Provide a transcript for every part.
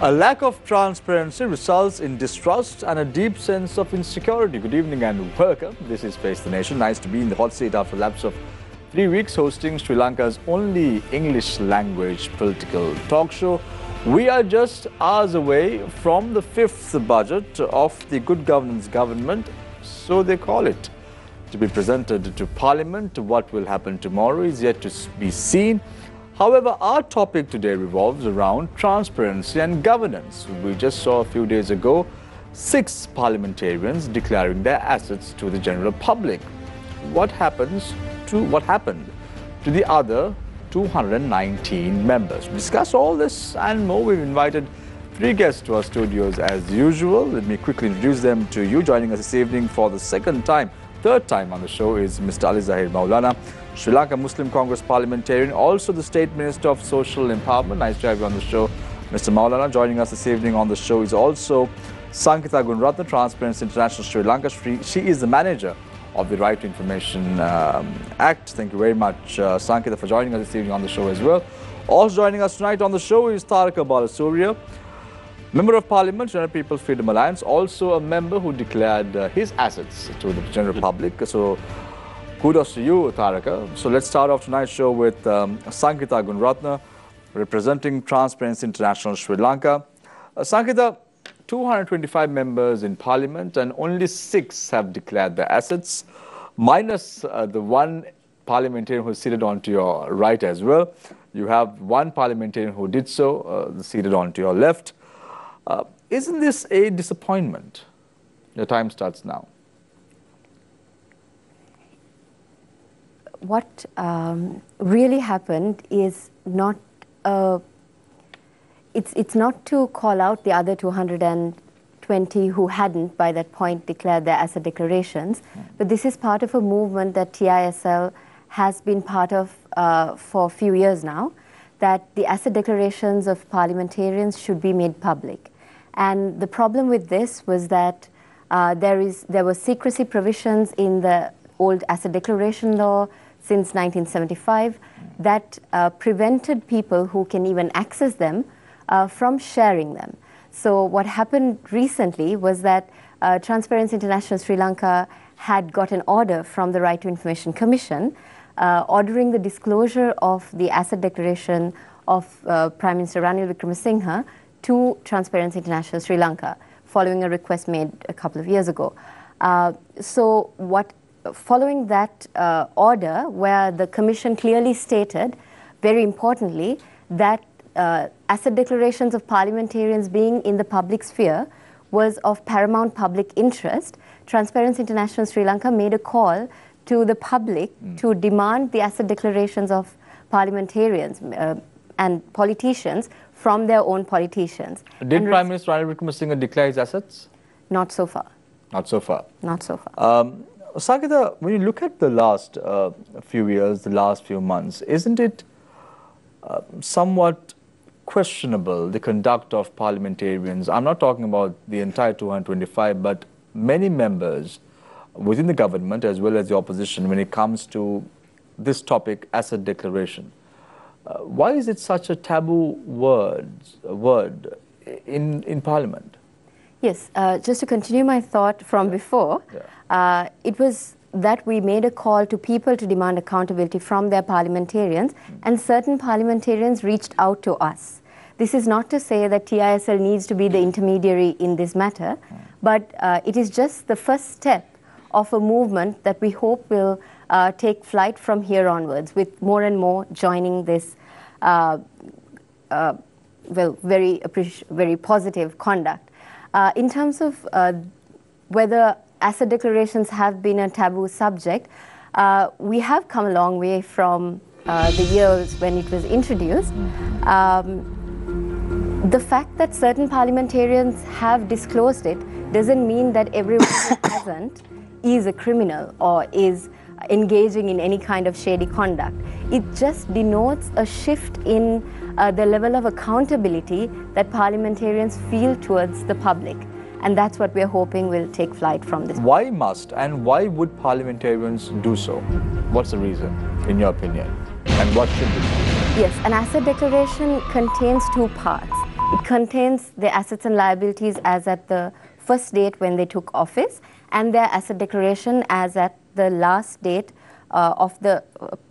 A lack of transparency results in distrust and a deep sense of insecurity. Good evening and welcome. This is Face the Nation. Nice to be in the hot seat after a lapse of 3 weeks hosting Sri Lanka's only English language political talk show. We are just hours away from the fifth budget of the Good Governance government, so they call it, to be presented to Parliament. What will happen tomorrow is yet to be seen. However, our topic today revolves around transparency and governance. We just saw a few days ago 6 parliamentarians declaring their assets to the general public. What happened to the other 219 members? To discuss all this and more, we've invited 3 guests to our studios as usual. Let me quickly introduce them to you. Joining us this evening for the third time on the show is Mr. Ali Zahir Maulana, Sri Lanka Muslim Congress parliamentarian, also the State Minister of Social Empowerment. Nice to have you on the show, Mr. Maulana. Joining us this evening on the show is also Sankitha Gunratna, Transparency International Sri Lanka. She is the manager of the Right to Information Act. Thank you very much, Sankitha, for joining us this evening on the show as well. Also joining us tonight on the show is Taraka Balasuriya, Member of Parliament, General People's Freedom Alliance, also a member who declared his assets to the general public. So kudos to you, Taraka. So let's start off tonight's show with Sankitha Gunratna, representing Transparency International Sri Lanka. Sankitha, 225 members in Parliament and only 6 have declared their assets, minus the one parliamentarian who is seated onto your right as well. You have one parliamentarian who did so, seated onto your left. Isn't this a disappointment? Your time starts now. What really happened is not, it's not to call out the other 220 who hadn't by that point declared their asset declarations, but this is part of a movement that TISL has been part of for a few years now, that the asset declarations of parliamentarians should be made public. And the problem with this was that there were secrecy provisions in the old asset declaration law since 1975 that prevented people who can even access them from sharing them. So what happened recently was that Transparency International Sri Lanka had got an order from the Right to Information Commission ordering the disclosure of the asset declaration of Prime Minister Ranil Wickremesinghe to Transparency International Sri Lanka, following a request made a couple of years ago. Following that order, where the Commission clearly stated, very importantly, that asset declarations of parliamentarians being in the public sphere was of paramount public interest, Transparency International Sri Lanka made a call to the public to demand the asset declarations of parliamentarians and politicians from their own politicians. Did Prime Minister Ranil Wickremesinghe declare his assets? Not so far. Not so far. Not so far. Sankitha, when you look at the last few years, the last few months, isn't it somewhat questionable, the conduct of parliamentarians? I'm not talking about the entire 225, but many members within the government as well as the opposition when it comes to this topic, asset declaration. Why is it such a taboo word in Parliament? Yes, just to continue my thought from before, it was that we made a call to people to demand accountability from their parliamentarians, and certain parliamentarians reached out to us. This is not to say that TISL needs to be the intermediary in this matter, but it is just the first step of a movement that we hope will take flight from here onwards, with more and more joining this very positive conduct. In terms of whether asset declarations have been a taboo subject, we have come a long way from the years when it was introduced. The fact that certain parliamentarians have disclosed it doesn't mean that everyone who hasn't is a criminal or is engaging in any kind of shady conduct. It just denotes a shift in the level of accountability that parliamentarians feel towards the public. And that's what we're hoping will take flight from this. Why must and why would parliamentarians do so? What's the reason, in your opinion? And what should be done? Yes, an asset declaration contains two parts. It contains their assets and liabilities as at the first date when they took office, and their asset declaration as at the last date of the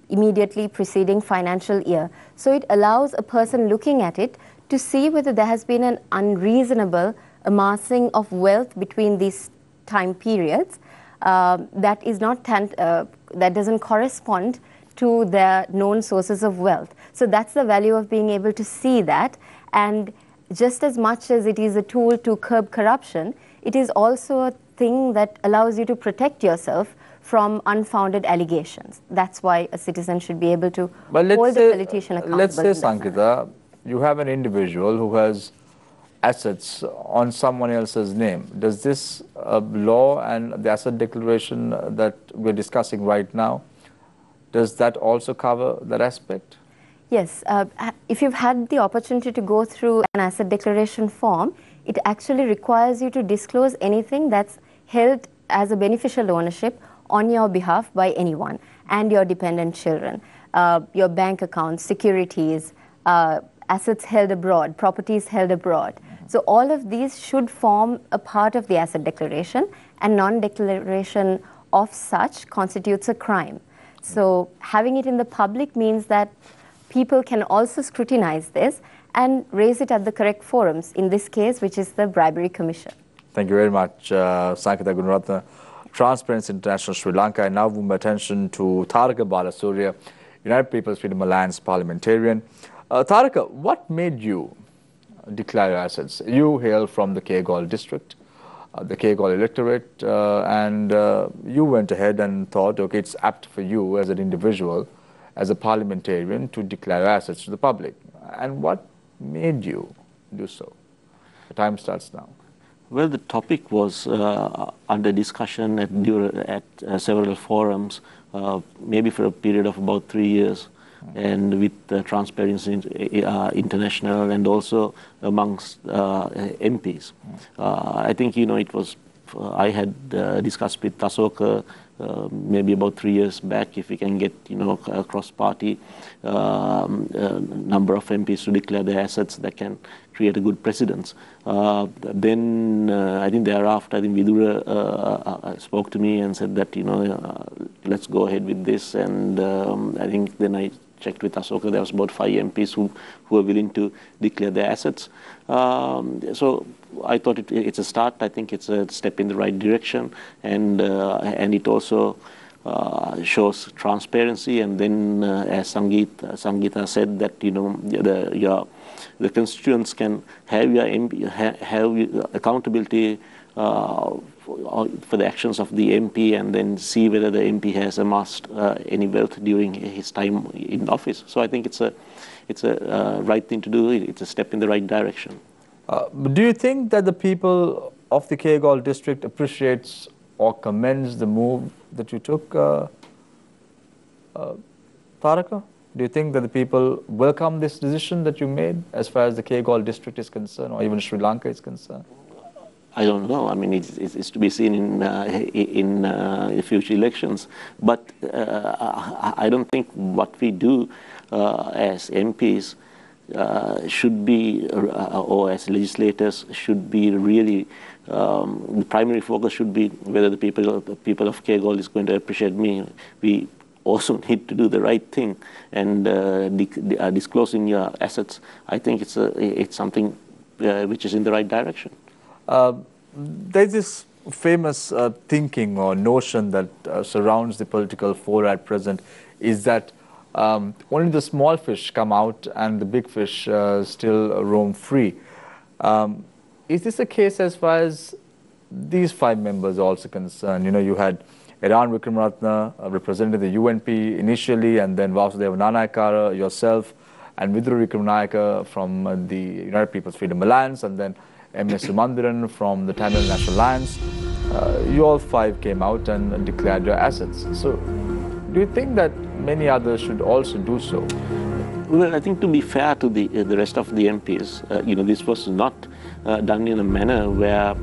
immediately preceding financial year. So it allows a person looking at it to see whether there has been an unreasonable amassing of wealth between these time periods that is not that doesn't correspond to their known sources of wealth. So that's the value of being able to see that. And just as much as it is a tool to curb corruption, it is also a thing that allows you to protect yourself from unfounded allegations. That's why a citizen should be able to hold a politician accountable. Let's say, Sankita, you have an individual who has assets on someone else's name. Does this law and the asset declaration that we're discussing right now, does that also cover that aspect? Yes. If you've had the opportunity to go through an asset declaration form, it actually requires you to disclose anything that's held as a beneficial ownership on your behalf by anyone and your dependent children, your bank accounts, securities, assets held abroad, properties held abroad. So all of these should form a part of the asset declaration, and non-declaration of such constitutes a crime. So having it in the public means that people can also scrutinize this and raise it at the correct forums, in this case, which is the Bribery Commission. Thank you very much, Sankita Gunaratna. Transparency International Sri Lanka. And now we move attention to Tharaka Balasurya, United People's Freedom Alliance parliamentarian. Tharaka, what made you declare your assets? You hail from the Kegaul district, the Kegaul electorate, and you went ahead and thought, okay, it's apt for you as an individual, as a parliamentarian, to declare your assets to the public. And what made you do so? The time starts now. Well, the topic was under discussion at several forums, maybe for a period of about 3 years, and with Transparency International and also amongst MPs. I think, it was, I had discussed with Tasoka maybe about 3 years back if we can get, a cross-party number of MPs to declare their assets that can create a good precedence. Then I think thereafter, I think Vidura spoke to me and said that, let's go ahead with this. And I think then I checked with Asoka, there was about 5 MPs who were willing to declare their assets. So I thought it's a start. I think it's a step in the right direction, and it also shows transparency. And then, as Sangeeta said, that the constituents can have have accountability for the actions of the MP, and then see whether the MP has amassed any wealth during his time in office. So I think it's a right thing to do. It's a step in the right direction. Do you think that the people of the Kegaul district appreciates or commends the move that you took, Tharaka? Do you think that the people welcome this decision that you made as far as the Kegaul district is concerned, or even Sri Lanka is concerned? I don't know. I mean, it's to be seen in future elections. But I don't think what we do as MPs should be, or as legislators, should be really, the primary focus should be whether the people of Kegaul is going to appreciate me. We also need to do the right thing, and disclosing your assets, I think it's something which is in the right direction. There's this famous thinking or notion that surrounds the political fora at present, is that only the small fish come out and the big fish still roam free. Is this the case as far as these 5 members are also concerned? You had Iran Wickramaratne represented the UNP initially, and then Vasudeva Nanayakkara, yourself, and Vidura Wickramanayake from the United People's Freedom Alliance, and then M.S. Sumandiran from the Tamil National Alliance. You all 5 came out and declared your assets. So do you think that many others should also do so? Well, I think to be fair to the rest of the MPs, this was not done in a manner where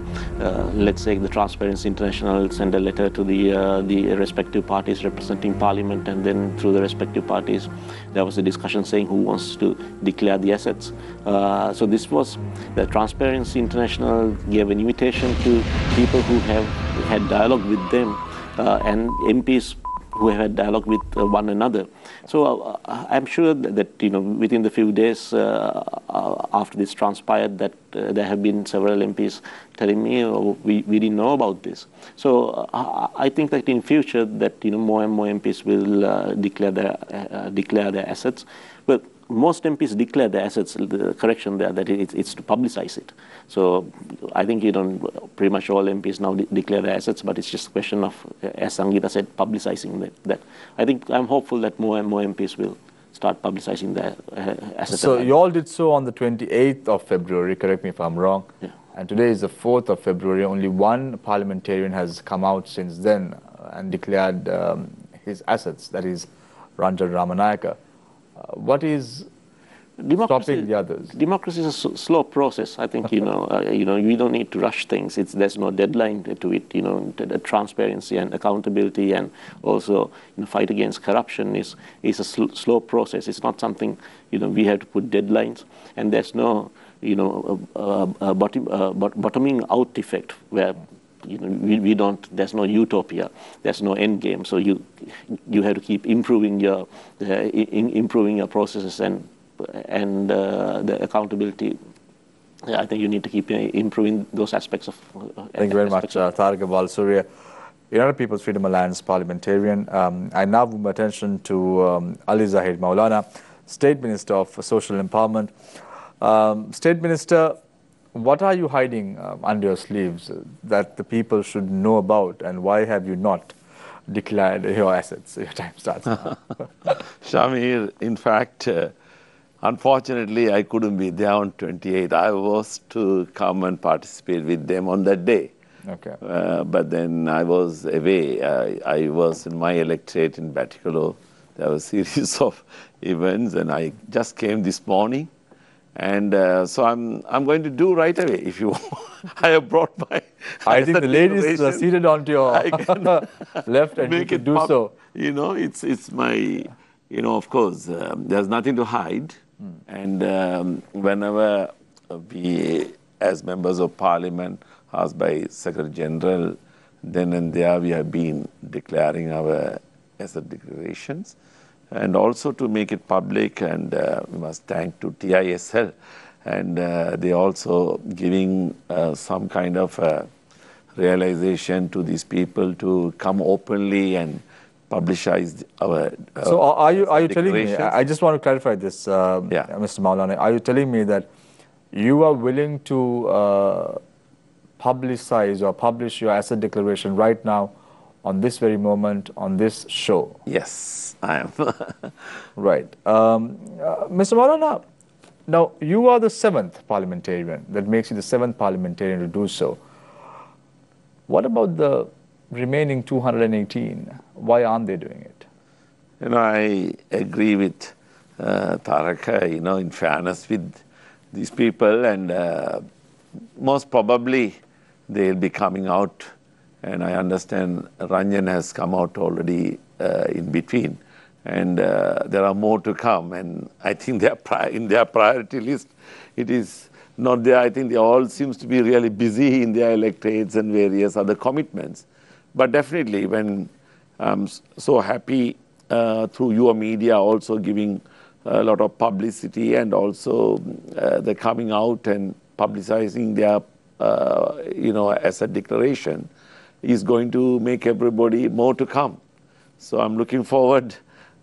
let's say the Transparency International send a letter to the respective parties representing Parliament, and then through the respective parties, there was a discussion saying who wants to declare the assets. So this was the Transparency International gave an invitation to people who have had dialogue with them and MPs who have had dialogue with one another. So I'm sure that within the few days after this transpired, that there have been several MPs telling me, oh, we didn't know about this. So I think that in future that more and more MPs will declare their assets. But most MPs declare their assets. The correction there that it's to publicize it. So I think pretty much all MPs now declare their assets, but it's just a question of, as Sangeeta said, publicizing that. I think I'm hopeful that more and more MPs will start publicizing their assets. So you all did so on the 28th of February, correct me if I'm wrong. Yeah. And today is the 4th of February. Only one parliamentarian has come out since then and declared his assets, that is Ranjan Ramanayaka. What is stopping the others? Democracy is a slow process. I think we don't need to rush things. There's no deadline to it. The transparency and accountability, and also fight against corruption is a slow process. It's not something we have to put deadlines, and there's no bottoming out effect where there's no utopia, there's no end game. So you have to keep improving your processes and the accountability. I think you need to keep improving those aspects of. Thank you very much, Tariq Abal Surya, United People's Freedom Alliance parliamentarian. I now move my attention to Ali Zahid Maulana, State Minister of Social Empowerment. State Minister, what are you hiding under your sleeves that the people should know about, and why have you not declared your assets? Your time starts now. Shamir, in fact, unfortunately, I couldn't be there on 28th. I was to come and participate with them on that day. Okay. But then I was away. I was in my electorate in Batticaloa. There was a series of events, and I just came this morning. And so I'm going to do right away. If you want, I have brought my. I think the ladies are seated onto your left, and you can do so. It's my. Of course, there's nothing to hide. And whenever we, as members of Parliament, asked by Secretary General, then and there we have been declaring our asset declarations. And also to make it public, and we must thank to TISL, and they also giving some kind of realization to these people to come openly and publicize our. So are you telling me? I just want to clarify this, Mr. Maulana. Are you telling me that you are willing to publicize or publish your asset declaration right now, on this very moment, on this show? Yes, I am. Right. Mr. Maulana, now you are the 7th parliamentarian. That makes you the 7th parliamentarian to do so. What about the remaining 218? Why aren't they doing it? I agree with Taraka, in fairness with these people, and most probably they'll be coming out. And I understand Ranjan has come out already in between. And there are more to come. And I think in their priority list, it is not there. I think they all seems to be really busy in their electorates and various other commitments. But definitely, when I'm so happy through your media also giving a lot of publicity, and also they're coming out and publicizing their, asset declaration, is going to make everybody more to come. So I'm looking forward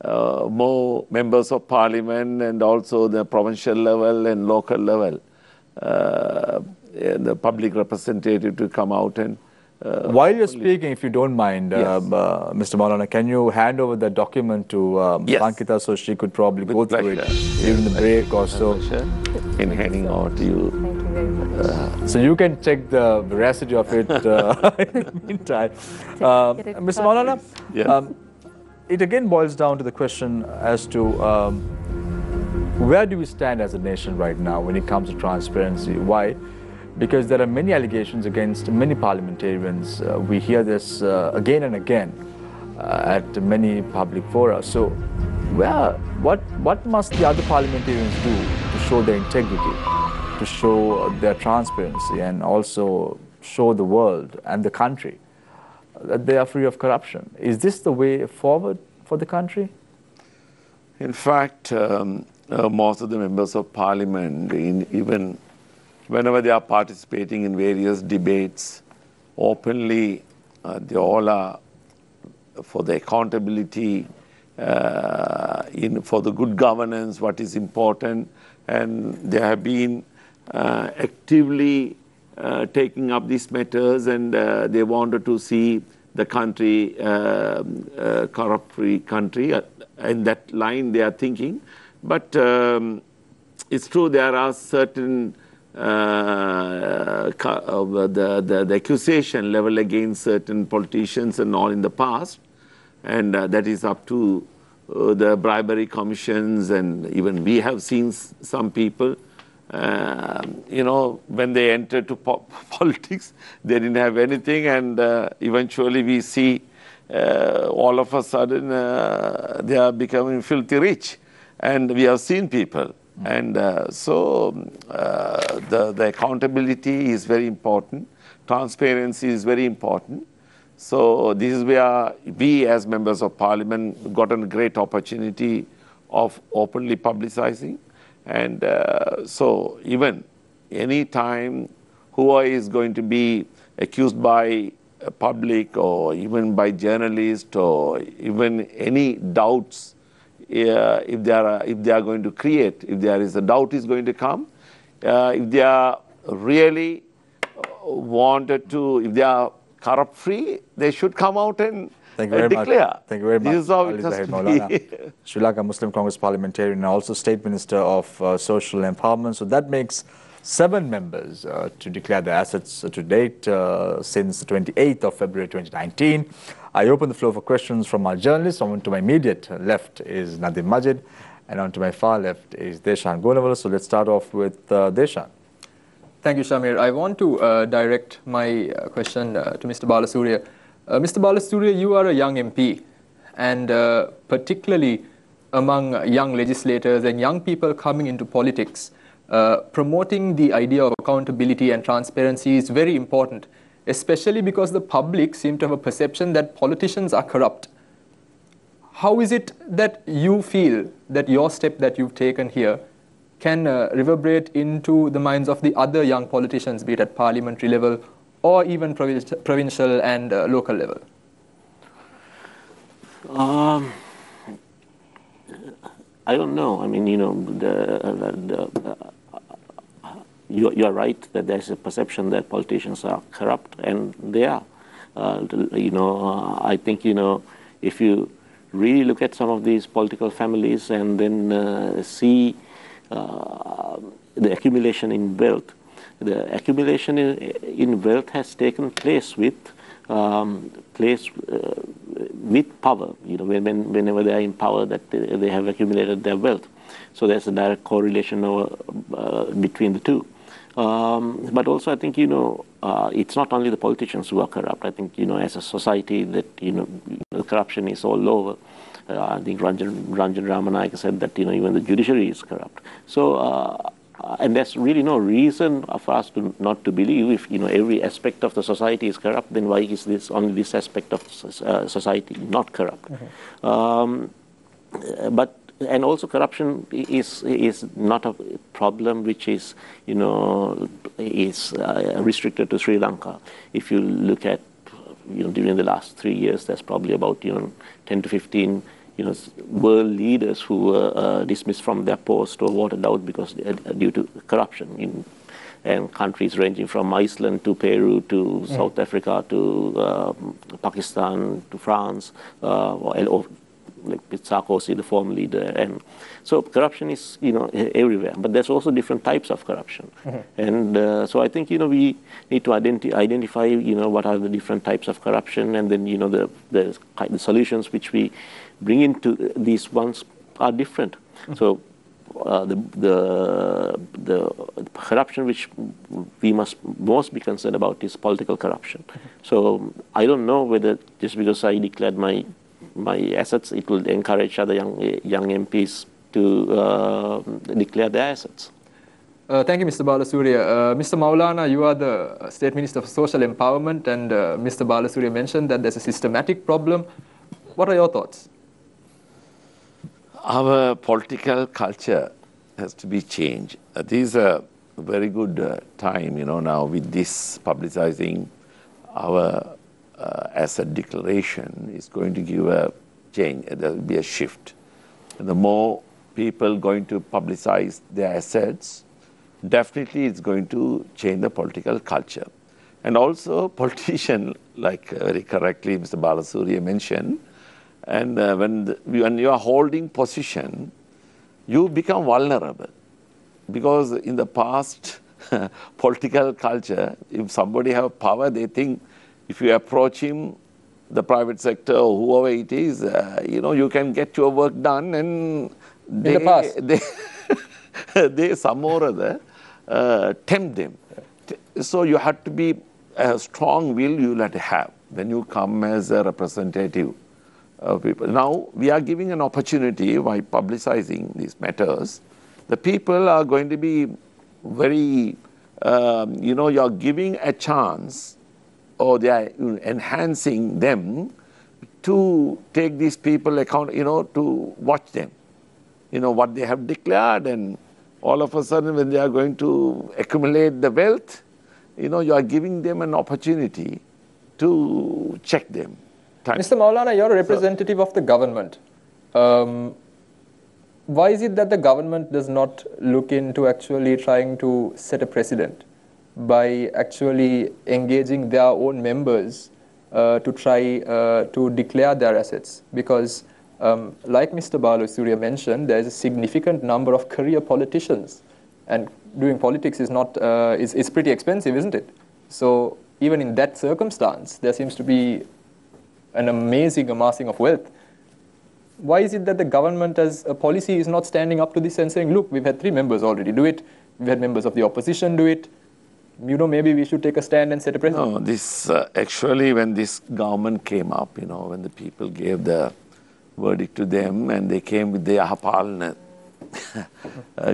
more members of Parliament, and also the provincial level and local level, the public representative to come out and. While you're speaking, if you don't mind, Yes. Mr. Maulana, can you hand over the document to Yes. Lankita so she could probably go through it during the break or so? In handing over to you. Thank you very much. So you can check the veracity of it in the meantime. Mr. Maulana, Yeah. it again boils down to the question as to where do we stand as a nation right now when it comes to transparency? Why? Because there are many allegations against many parliamentarians. We hear this again and again at many public fora. So, what must the other parliamentarians do to show their integrity, to show their transparency, and also show the world and the country that they are free of corruption? Is this the way forward for the country? In fact, most of the members of parliament, even whenever they are participating in various debates, openly, they all are for the accountability, for the good governance, what is important, and they have been actively taking up these matters, and they wanted to see the country corrupt-free country. In that line they are thinking. But it's true there are certain the accusation level against certain politicians and all in the past, and that is up to the bribery commissions, and even we have seen some people, you know, when they enter to politics, they didn't have anything, and eventually we see all of a sudden they are becoming filthy rich, and we have seen people. And so the accountability is very important. Transparency is very important. So this is where we as members of parliament got a great opportunity of openly publicizing. And so even any time whoever is going to be accused by public or even by journalists or even any doubts, if they are going to create, if there is a doubt is going to come, if they are really wanted to, if they are corrupt free, they should come out and declare. Thank you very much. This is how it has to be. Sri Lanka Muslim Congress parliamentarian and also State Minister of Social Empowerment. So that makes 7 members to declare their assets to date since the 28th of February 2019. I open the floor for questions from our journalists. On to my immediate left is Nadim Majid, and on to my far left is Deshan Gonavala. So let's start off with Deshan. Thank you, Shamir. I want to direct my question to Mr. Balasuriya. Mr. Balasuriya, you are a young MP, and particularly among young legislators and young people coming into politics, promoting the idea of accountability and transparency is very important, especially because the public seem to have a perception that politicians are corrupt. How is it that you feel that your step that you've taken here can reverberate into the minds of the other young politicians, be it at parliamentary level or even provincial and local level? I don't know. I mean, you know, you are right that there's a perception that politicians are corrupt, and they are. You know, I think, you know, if you really look at some of these political families and then see the accumulation in wealth, the accumulation in wealth has taken place with power. You know, whenever they are in power, that they have accumulated their wealth. So there's a direct correlation between the two. But also, I think, you know, it's not only the politicians who are corrupt. I think, you know, as a society, that, you know, the corruption is all over. I think Ranjan Ramanayake said that, you know, even the judiciary is corrupt. So, and there's really no reason for us to not to believe, if, you know, every aspect of the society is corrupt, then why is this only this aspect of society not corrupt? But and also corruption is not a problem which is, you know, is restricted to Sri Lanka. If you look at, you know, during the last 3 years, there's probably about, you know, 10 to 15, you know, world leaders who were dismissed from their post or voted out because due to corruption and countries ranging from Iceland to Peru to South Africa to Pakistan to France, or like Sarkozy, the former leader. And so corruption is, you know, everywhere, but there's also different types of corruption. And so I think, you know, we need to identify, you know, what are the different types of corruption, and then, you know, the solutions which we bring into these ones are different. So the corruption which we must most be concerned about is political corruption. So I don't know whether just because I declared my assets, it will encourage other young MPs to declare their assets. Thank you, Mr. Balasuriya. Mr. Maulana, you are the State Minister for Social Empowerment, and Mr. Balasuriya mentioned that there's a systematic problem. What are your thoughts? Our political culture has to be changed. This is a very good time, now with this publicizing our asset declaration is going to give a change. There will be a shift. And the more people going to publicize their assets, definitely it's going to change the political culture. And also politician, like very correctly Mr. Balasuriya mentioned, and when you are holding position, you become vulnerable. Because in the past political culture, if somebody have power, they think if you approach him, the private sector or whoever it is, you can get your work done, and they some or other tempt them. So you have to be a strong will you have to have when you come as a representative of people. Now we are giving an opportunity by publicizing these matters. The people are going to be very, you are giving a chance, or they are enhancing them to take these people account, to watch them, what they have declared, and all of a sudden when they are going to accumulate the wealth, you are giving them an opportunity to check them. Mr. Maulana, you're a representative of the government. Why is it that the government does not look into actually trying to set a precedent by actually engaging their own members to try to declare their assets? Because like Mr. Balasuriya mentioned, there is a significant number of career politicians, and doing politics is not is pretty expensive, isn't it? So even in that circumstance, there seems to be an amazing amassing of wealth. Why is it that the government as a policy is not standing up to this and saying, look, we've had 3 members already do it, we've had members of the opposition do it, maybe we should take a stand and set a precedent? No, this actually when this government came up, when the people gave the verdict to them and they came with the Ahapalana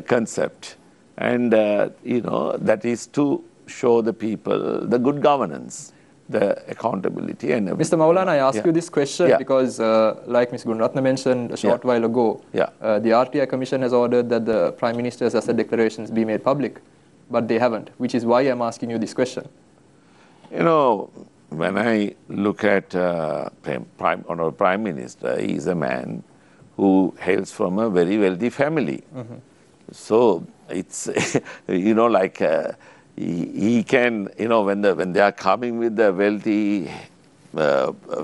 concept. And, that is to show the people the good governance, the accountability and everything. Mr. Maulana, I ask you this question because, like Ms. Gunratna mentioned a short while ago, the RTI Commission has ordered that the Prime Minister's asset declarations be made public, but they haven't, which is why I'm asking you this question. When I look at Honorable Prime Minister, he is a man who hails from a very wealthy family. So it's, like he can, when they are coming with the wealthy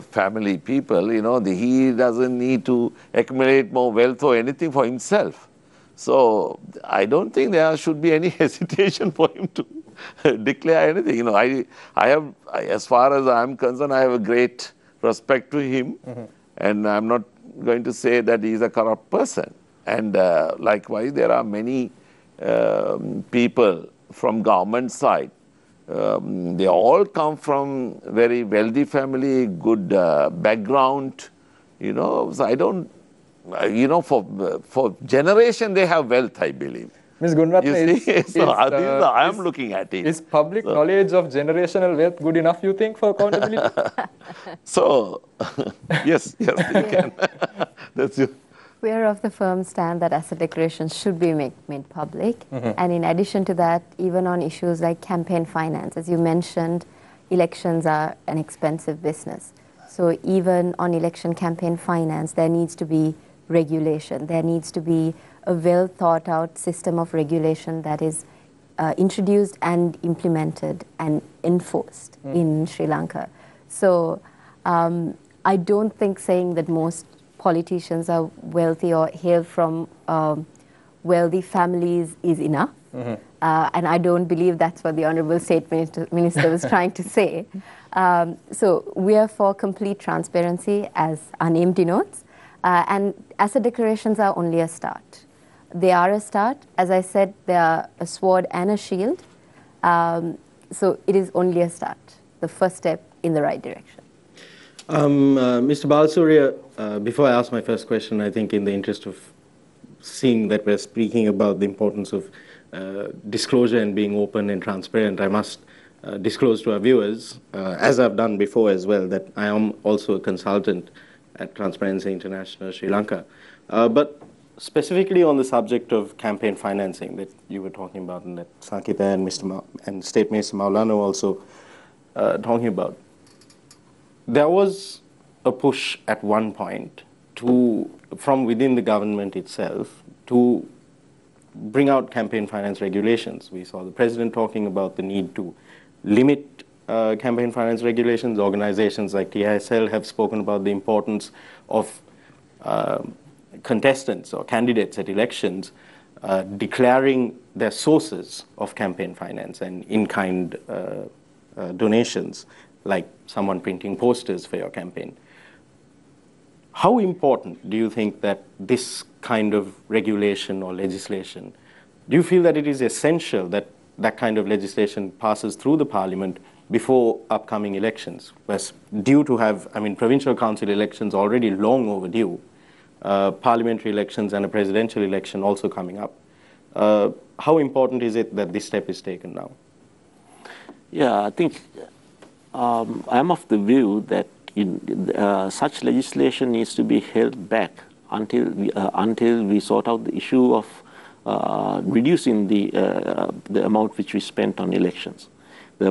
family people, he doesn't need to accumulate more wealth or anything for himself. So I don't think there should be any hesitation for him to declare anything. I have, as far as I am concerned, I have a great respect to him, and I'm not going to say that he is a corrupt person. And likewise, there are many people from government side. They all come from very wealthy family, good background. So I don't. For generation they have wealth, I believe. Ms. Gunratna, I am looking at it. Is public knowledge of generational wealth good enough, you think, for accountability? So, yes, you can. That's it. We are of the firm stand that asset declarations should be made public. And in addition to that, even on issues like campaign finance, as you mentioned, elections are an expensive business. So even on election campaign finance, there needs to be regulation. There needs to be a well thought out system of regulation that is introduced and implemented and enforced in Sri Lanka. So I don't think saying that most politicians are wealthy or hail from wealthy families is enough. And I don't believe that's what the Honourable State Minister was trying to say. So we are for complete transparency, as our name denotes. And asset declarations are only a start. they are a start. As I said, they are a sword and a shield. So it is only a start, the first step in the right direction. Mr. Balasuriya, before I ask my first question, I think in the interest of seeing that we're speaking about the importance of disclosure and being open and transparent, I must disclose to our viewers, as I've done before as well, that I am also a consultant at Transparency International Sri Lanka. But specifically on the subject of campaign financing that you were talking about, and that Sankita and State Minister Maulana also talking about, there was a push at one point from within the government itself to bring out campaign finance regulations. We saw the president talking about the need to limit campaign finance regulations. Organizations like TISL have spoken about the importance of contestants or candidates at elections declaring their sources of campaign finance and in-kind donations, like someone printing posters for your campaign. How important do you think that this kind of regulation or legislation, do you feel that it is essential that that kind of legislation passes through the parliament before upcoming elections? We're due to have, provincial council elections already long overdue, parliamentary elections and a presidential election also coming up. How important is it that this step is taken now? Yeah, I think I'm of the view that such legislation needs to be held back until we sort out the issue of reducing the amount which we spent on elections. It's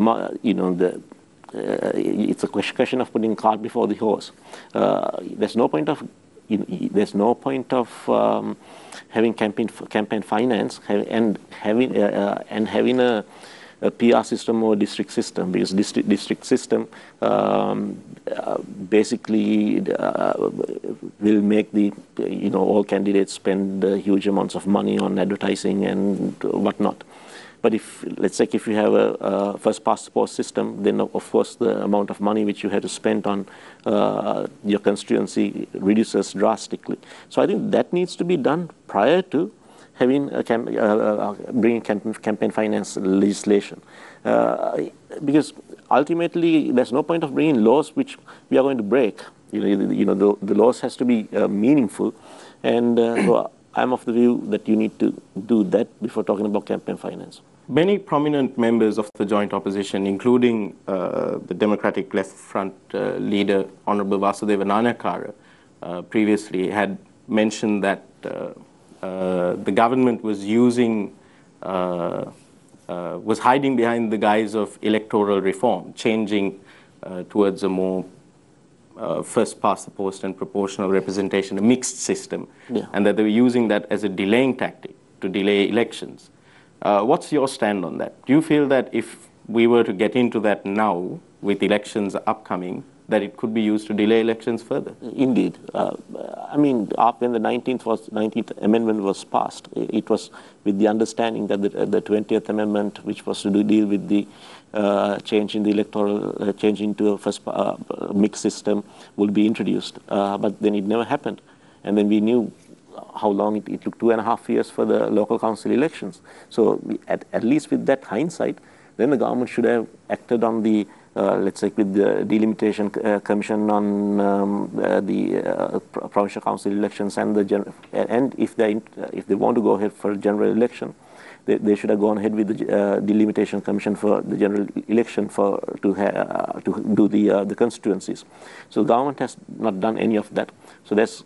a question of putting cart before the horse. There's no point of having campaign finance and having a PR system or district system, because district system basically will make all candidates spend huge amounts of money on advertising and whatnot. But let's say if you have a first past the post system, then of course the amount of money which you had to spend on your constituency reduces drastically. So I think that needs to be done prior to having bringing campaign finance legislation, because ultimately there's no point of bringing laws which we are going to break. The laws has to be meaningful, and so I'm of the view that you need to do that before talking about campaign finance. Many prominent members of the joint opposition, including the Democratic Left Front leader, Honorable Vasudeva Nanakara, previously had mentioned that the government was was hiding behind the guise of electoral reform, changing towards a more first past the post and proportional representation, a mixed system, and that they were using that as a delaying tactic to delay elections. What's your stand on that? Do you feel that if we were to get into that now, with elections upcoming, that it could be used to delay elections further? Indeed. When the 19th Amendment was passed, it was with the understanding that the 20th Amendment, which was to deal with the change in the electoral, change into a first mixed system, would be introduced. But then it never happened. And then we knew how long it took, 2.5 years for the local council elections. So at least with that hindsight, then the government should have acted on the let's say with the delimitation commission on the provincial council elections and if they want to go ahead for a general election, they should have gone ahead with the delimitation commission for the general election to do the constituencies. So the government has not done any of that. So there's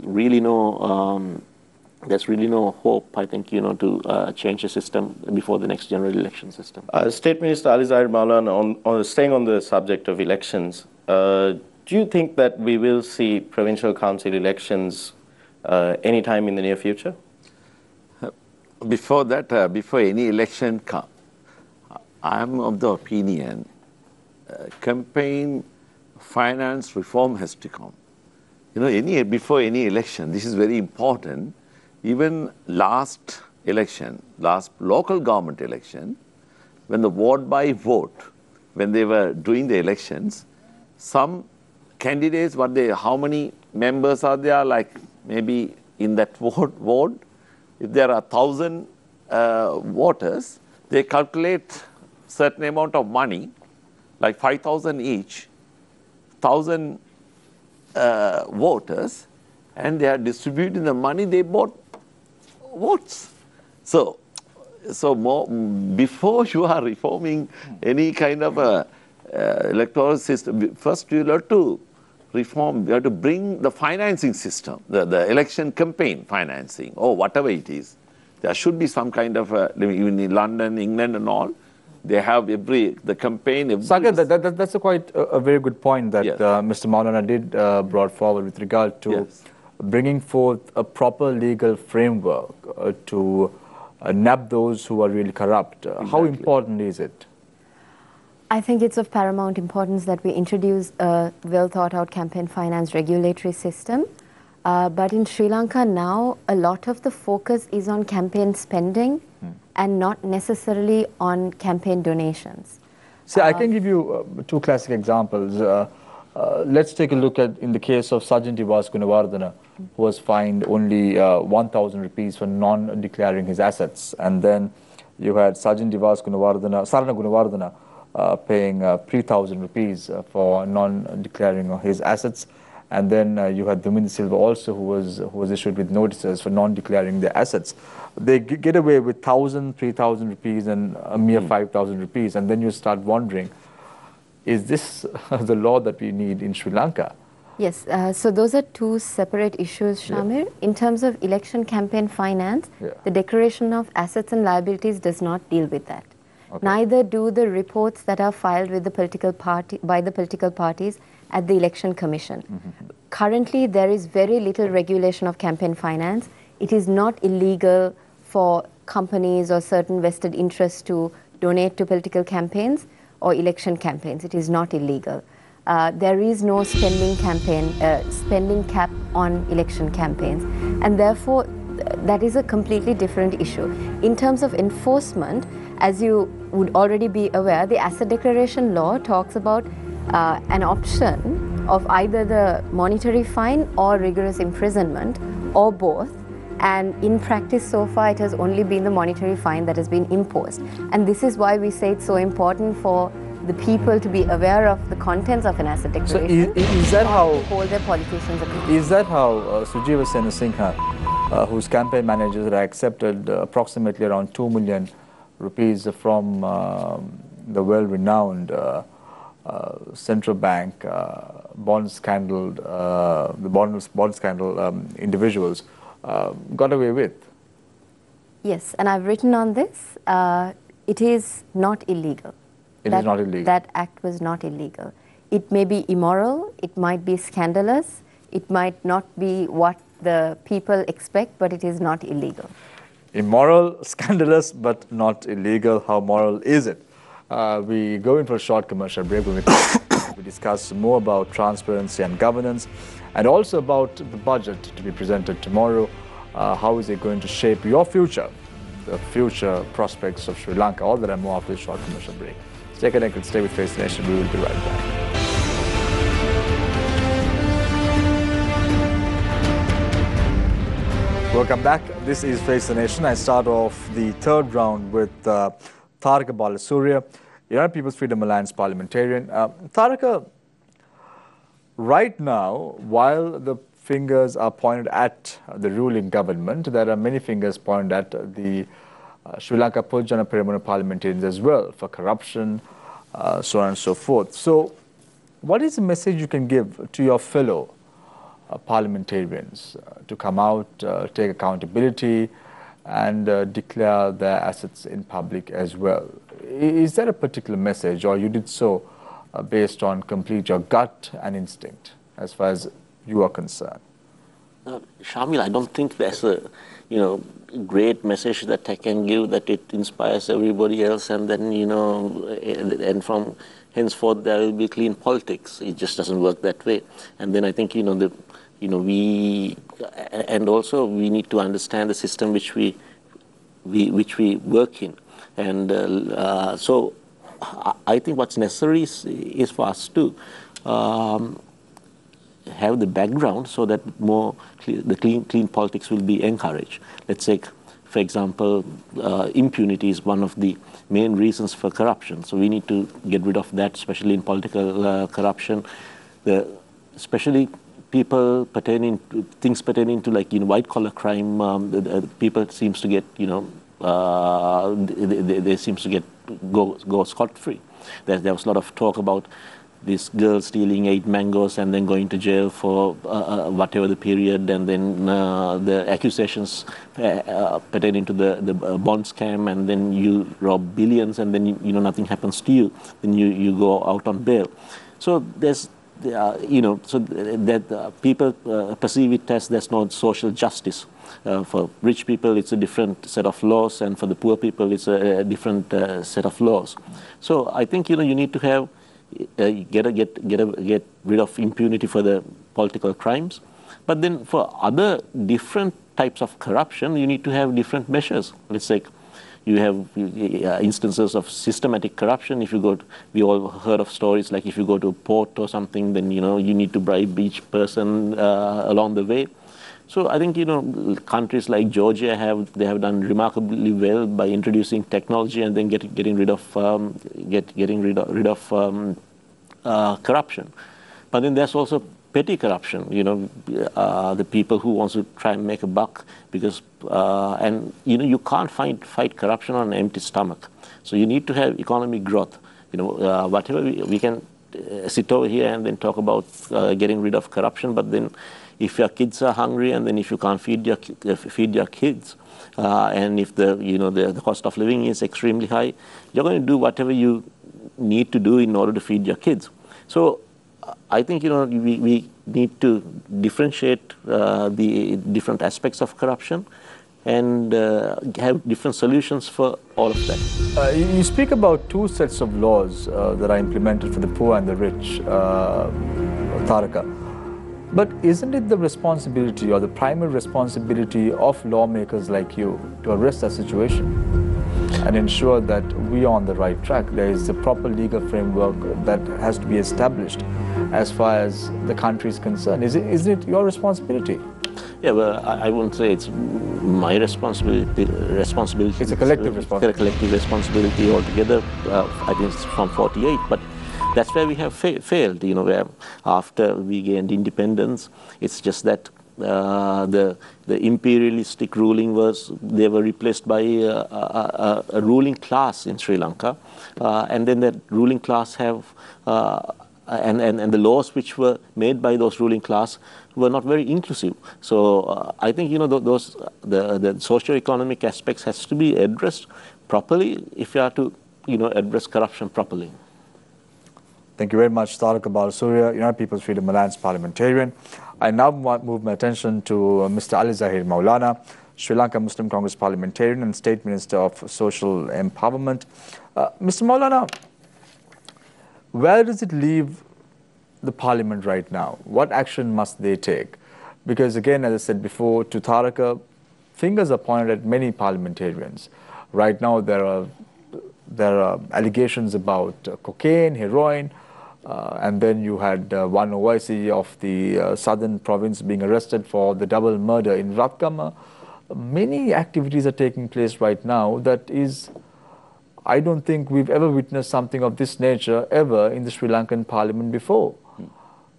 really no hope, I think, to change the system before the next general election system. State Minister Ali Zahir Maulana, staying on the subject of elections, do you think that we will see provincial council elections anytime in the near future? Before that, before any election comes, I am of the opinion campaign finance reform has to come. Before any election, this is very important. Even last local government election, when the vote by vote, when they were doing the elections, some candidates, how many members are there, like maybe in that vote, if there are 1,000 voters, they calculate certain amount of money, like 5,000 each, 1,000 voters, and they are distributing the money, they bought votes. So before you are reforming any kind of a electoral system, first you have to reform, you have to bring the financing system, the election campaign financing, or whatever it is. There should be some kind of, even in London, England and all, they have the campaign. Sagar, that's a very good point that Yes. Mr. Maulana did brought forward with regard to Yes. bringing forth a proper legal framework to nab those who are really corrupt. How important is it? I think it's of paramount importance that we introduce a well thought out campaign finance regulatory system. But in Sri Lanka now, a lot of the focus is on campaign spending and not necessarily on campaign donations. See, I can give you two classic examples. Let's take a look at in the case of Sajjan Divas Gunawardena, who was fined only 1,000 rupees for non-declaring his assets. And then you had Sajjan Divas Gunawardena, Sarana Gunawardena, paying 3,000 rupees for non-declaring his assets. And then you had Duminda Silva also, who was issued with notices for non-declaring their assets. They get away with 1,000, 3,000 rupees and a mere 5,000 rupees. And then you start wondering, is this the law that we need in Sri Lanka? Yes, so those are two separate issues, Shamir. In terms of election campaign finance, the declaration of assets and liabilities does not deal with that. Okay. Neither do the reports that are filed with the political party by the political parties at the Election Commission. Currently, there is very little regulation of campaign finance. It is not illegal for companies or certain vested interests to donate to political campaigns or election campaigns. It is not illegal. There is no spending cap on election campaigns, and therefore that is a completely different issue. In terms of enforcement, as you would already be aware, the asset declaration law talks about an option of either the monetary fine or rigorous imprisonment or both. And in practice so far it has only been the monetary fine that has been imposed. And this is why we say it's so important for the people to be aware of the contents of an asset declaration. So is that how hold their politicians accountable? Is that how Sujiva Senasinghe, whose campaign managers are accepted approximately around 2 million rupees from the well-renowned central bank bond scandal, the bond scandal individuals got away with? Yes, and I've written on this. It is not illegal. It is not illegal. That act was not illegal. It may be immoral, it might be scandalous, it might not be what the people expect, but it is not illegal. Immoral, scandalous, but not illegal. How moral is it? We go in for a short commercial break. When we discuss more about transparency and governance, and also about the budget to be presented tomorrow. How is it going to shape your future, the future prospects of Sri Lanka? All that and more after this short commercial break. Stay connected, stay with Face the Nation. We will be right back. Welcome back. This is Face the Nation. I start off the third round with Tharaka Balasuria, United People's Freedom Alliance parliamentarian. Tharaka, right now, while the fingers are pointed at the ruling government, there are many fingers pointed at the Sri Lanka Pojana Peramuna parliamentarians as well for corruption, so on and so forth. So, what is the message you can give to your fellow parliamentarians to come out, take accountability, and declare their assets in public as well? Is there a particular message, or you did so based on complete your gut and instinct as far as you are concerned? Shamil, I don't think there's a great message that I can give that it inspires everybody else, and then and from henceforth there will be clean politics. It just doesn't work that way. And then I think we and also we need to understand the system which we work in, and so I think what's necessary is for us to have the background so that more the clean politics will be encouraged. Let's take for example, impunity is one of the main reasons for corruption. So we need to get rid of that, especially in political corruption. Especially people pertaining to things pertaining to, like, white collar crime, people seems to get, they seems to get go scot free. There was a lot of talk about this girl stealing 8 mangoes and then going to jail for whatever the period, and then the accusations pertaining to the bond scam, and then you rob billions, and then nothing happens to you, then you go out on bail. So there's so that people perceive it as there's no social justice. For rich people, it's a different set of laws, and for the poor people, it's a different set of laws. So I think you need to have get rid of impunity for the political crimes, but then for other different types of corruption, you need to have different measures. Let's say you have instances of systematic corruption. If you go, we all heard of stories like if you go to a port or something, then you need to bribe each person along the way. So I think countries like Georgia have done remarkably well by introducing technology and then getting rid of corruption. But then there's also petty corruption. The people who want to try and make a buck because and you can't fight corruption on an empty stomach. So you need to have economic growth. Whatever we can sit over here and then talk about getting rid of corruption, but then if your kids are hungry, and then if you can't feed your kids, and if the cost of living is extremely high, you're going to do whatever you need to do in order to feed your kids. So I think we need to differentiate the different aspects of corruption and have different solutions for all of that. You speak about 2 sets of laws that are implemented for the poor and the rich, Taraka. But isn't it the responsibility or the primary responsibility of lawmakers like you to arrest that situation and ensure that we are on the right track? There is a proper legal framework that has to be established as far as the country is concerned. Isn't it your responsibility? Yeah, well, I wouldn't say it's my responsibility. It's a collective responsibility. It's a collective responsibility altogether. I think it's from 48, but that's where we have failed, where after we gained independence, it's just that the imperialistic ruling they were replaced by a ruling class in Sri Lanka, and then that ruling class have and the laws which were made by those ruling class were not very inclusive. So I think the socio-economic aspects has to be addressed properly if you are to address corruption properly. Thank you very much, Tariq Balasuriya, United People's Freedom Alliance parliamentarian. I now move my attention to Mr. Ali Zahir Maulana, Sri Lanka Muslim Congress parliamentarian and State Minister of Social Empowerment. Mr. Maulana, where does it leave the parliament right now? What action must they take? Because again, as I said before, to Tariq, fingers are pointed at many parliamentarians. Right now, there are allegations about cocaine, heroin, and then you had one OIC of the southern province being arrested for the double murder in Ratkama. Many activities are taking place right now that is, I don't think we've ever witnessed something of this nature ever in the Sri Lankan parliament before.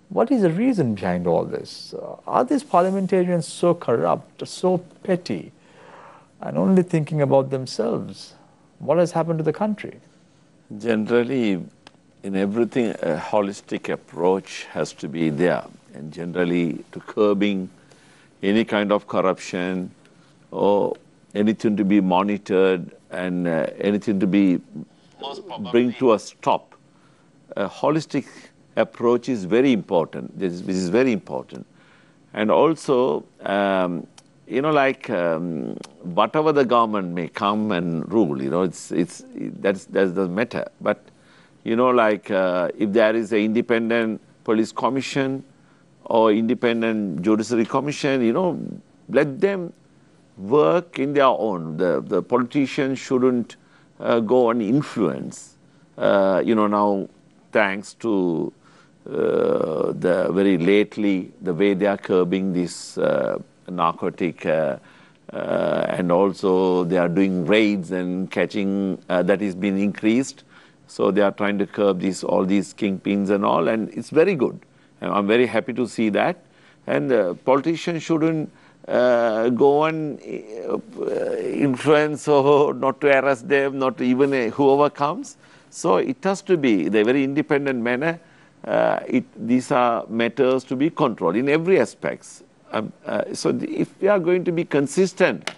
What is the reason behind all this? Are these parliamentarians so corrupt, so petty, and only thinking about themselves? What has happened to the country? Generally, in everything, a holistic approach has to be there. And generally, to curbing any kind of corruption or anything to be monitored and anything to be bring to a stop, a holistic approach is very important. This is very important. And also, whatever the government may come and rule, that's the matter. But if there is an independent police commission or independent judiciary commission, let them work in their own. The politicians shouldn't go and influence. Now, thanks to the very lately the way they are curbing this narcotic and also they are doing raids and catching, that is being increased. So they are trying to curb all these kingpins and all, and it's very good. And I'm very happy to see that. And politicians shouldn't go and influence or not to arrest them, not to even whoever comes. So it has to be the very independent manner. These are matters to be controlled in every aspects. So if we are going to be consistent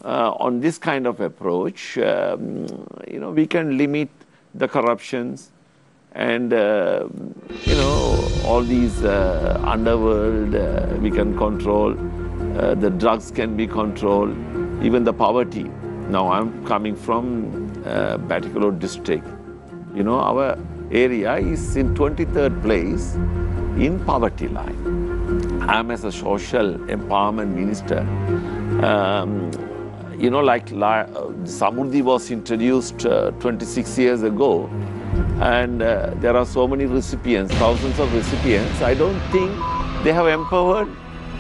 on this kind of approach, we can limit the corruptions and all these underworld we can control. The drugs can be controlled, even the poverty. Now I'm coming from Batticaloa district. Our area is in 23rd place in poverty line. I'm as a social empowerment minister. Like Samurdhi was introduced 26 years ago, and there are so many recipients, thousands of recipients. I don't think they have empowered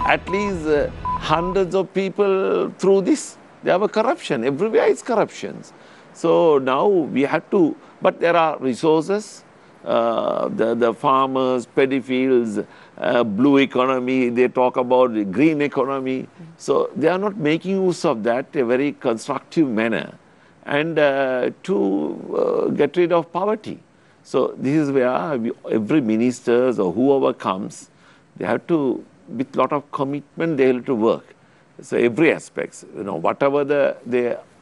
at least hundreds of people through this. They have a corruption. Everywhere is corruptions. So now we have to, but there are resources. The farmers, paddy fields, blue economy, they talk about the green economy. So they are not making use of that in a very constructive manner and to get rid of poverty. So this is where every minister or whoever comes, they have to, with lot of commitment, they have to work. So every aspects, whatever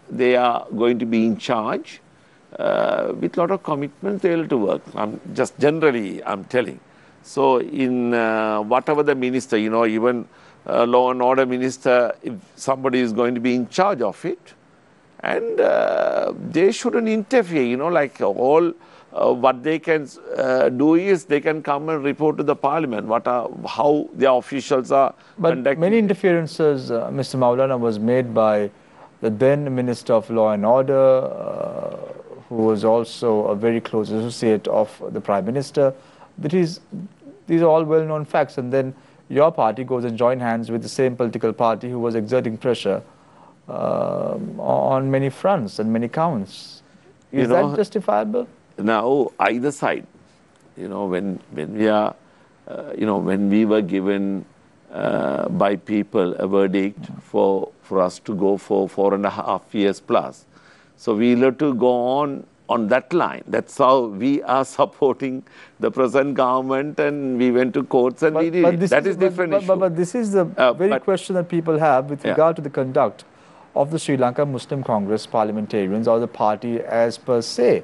they are going to be in charge, with lot of commitment, they have to work. I'm telling. So in whatever the minister, even law and order minister, if somebody is going to be in charge of it, and they shouldn't interfere, like all what they can do is they can come and report to the parliament how their officials are conducting. But many interferences, Mr. Maulana, was made by the then Minister of Law and Order, who was also a very close associate of the Prime Minister. These are all well-known facts. And then your party goes and joins hands with the same political party who was exerting pressure on many fronts and many counts. Is that justifiable? Now, either side, when we are, when we were given by people a verdict for us to go for 4.5 years plus, so we have to go on that line. That's how we are supporting the present government, and we went to courts and we did it. That is different issue. But this is the very question that people have with regard to the conduct of the Sri Lanka Muslim Congress parliamentarians or the party as per se.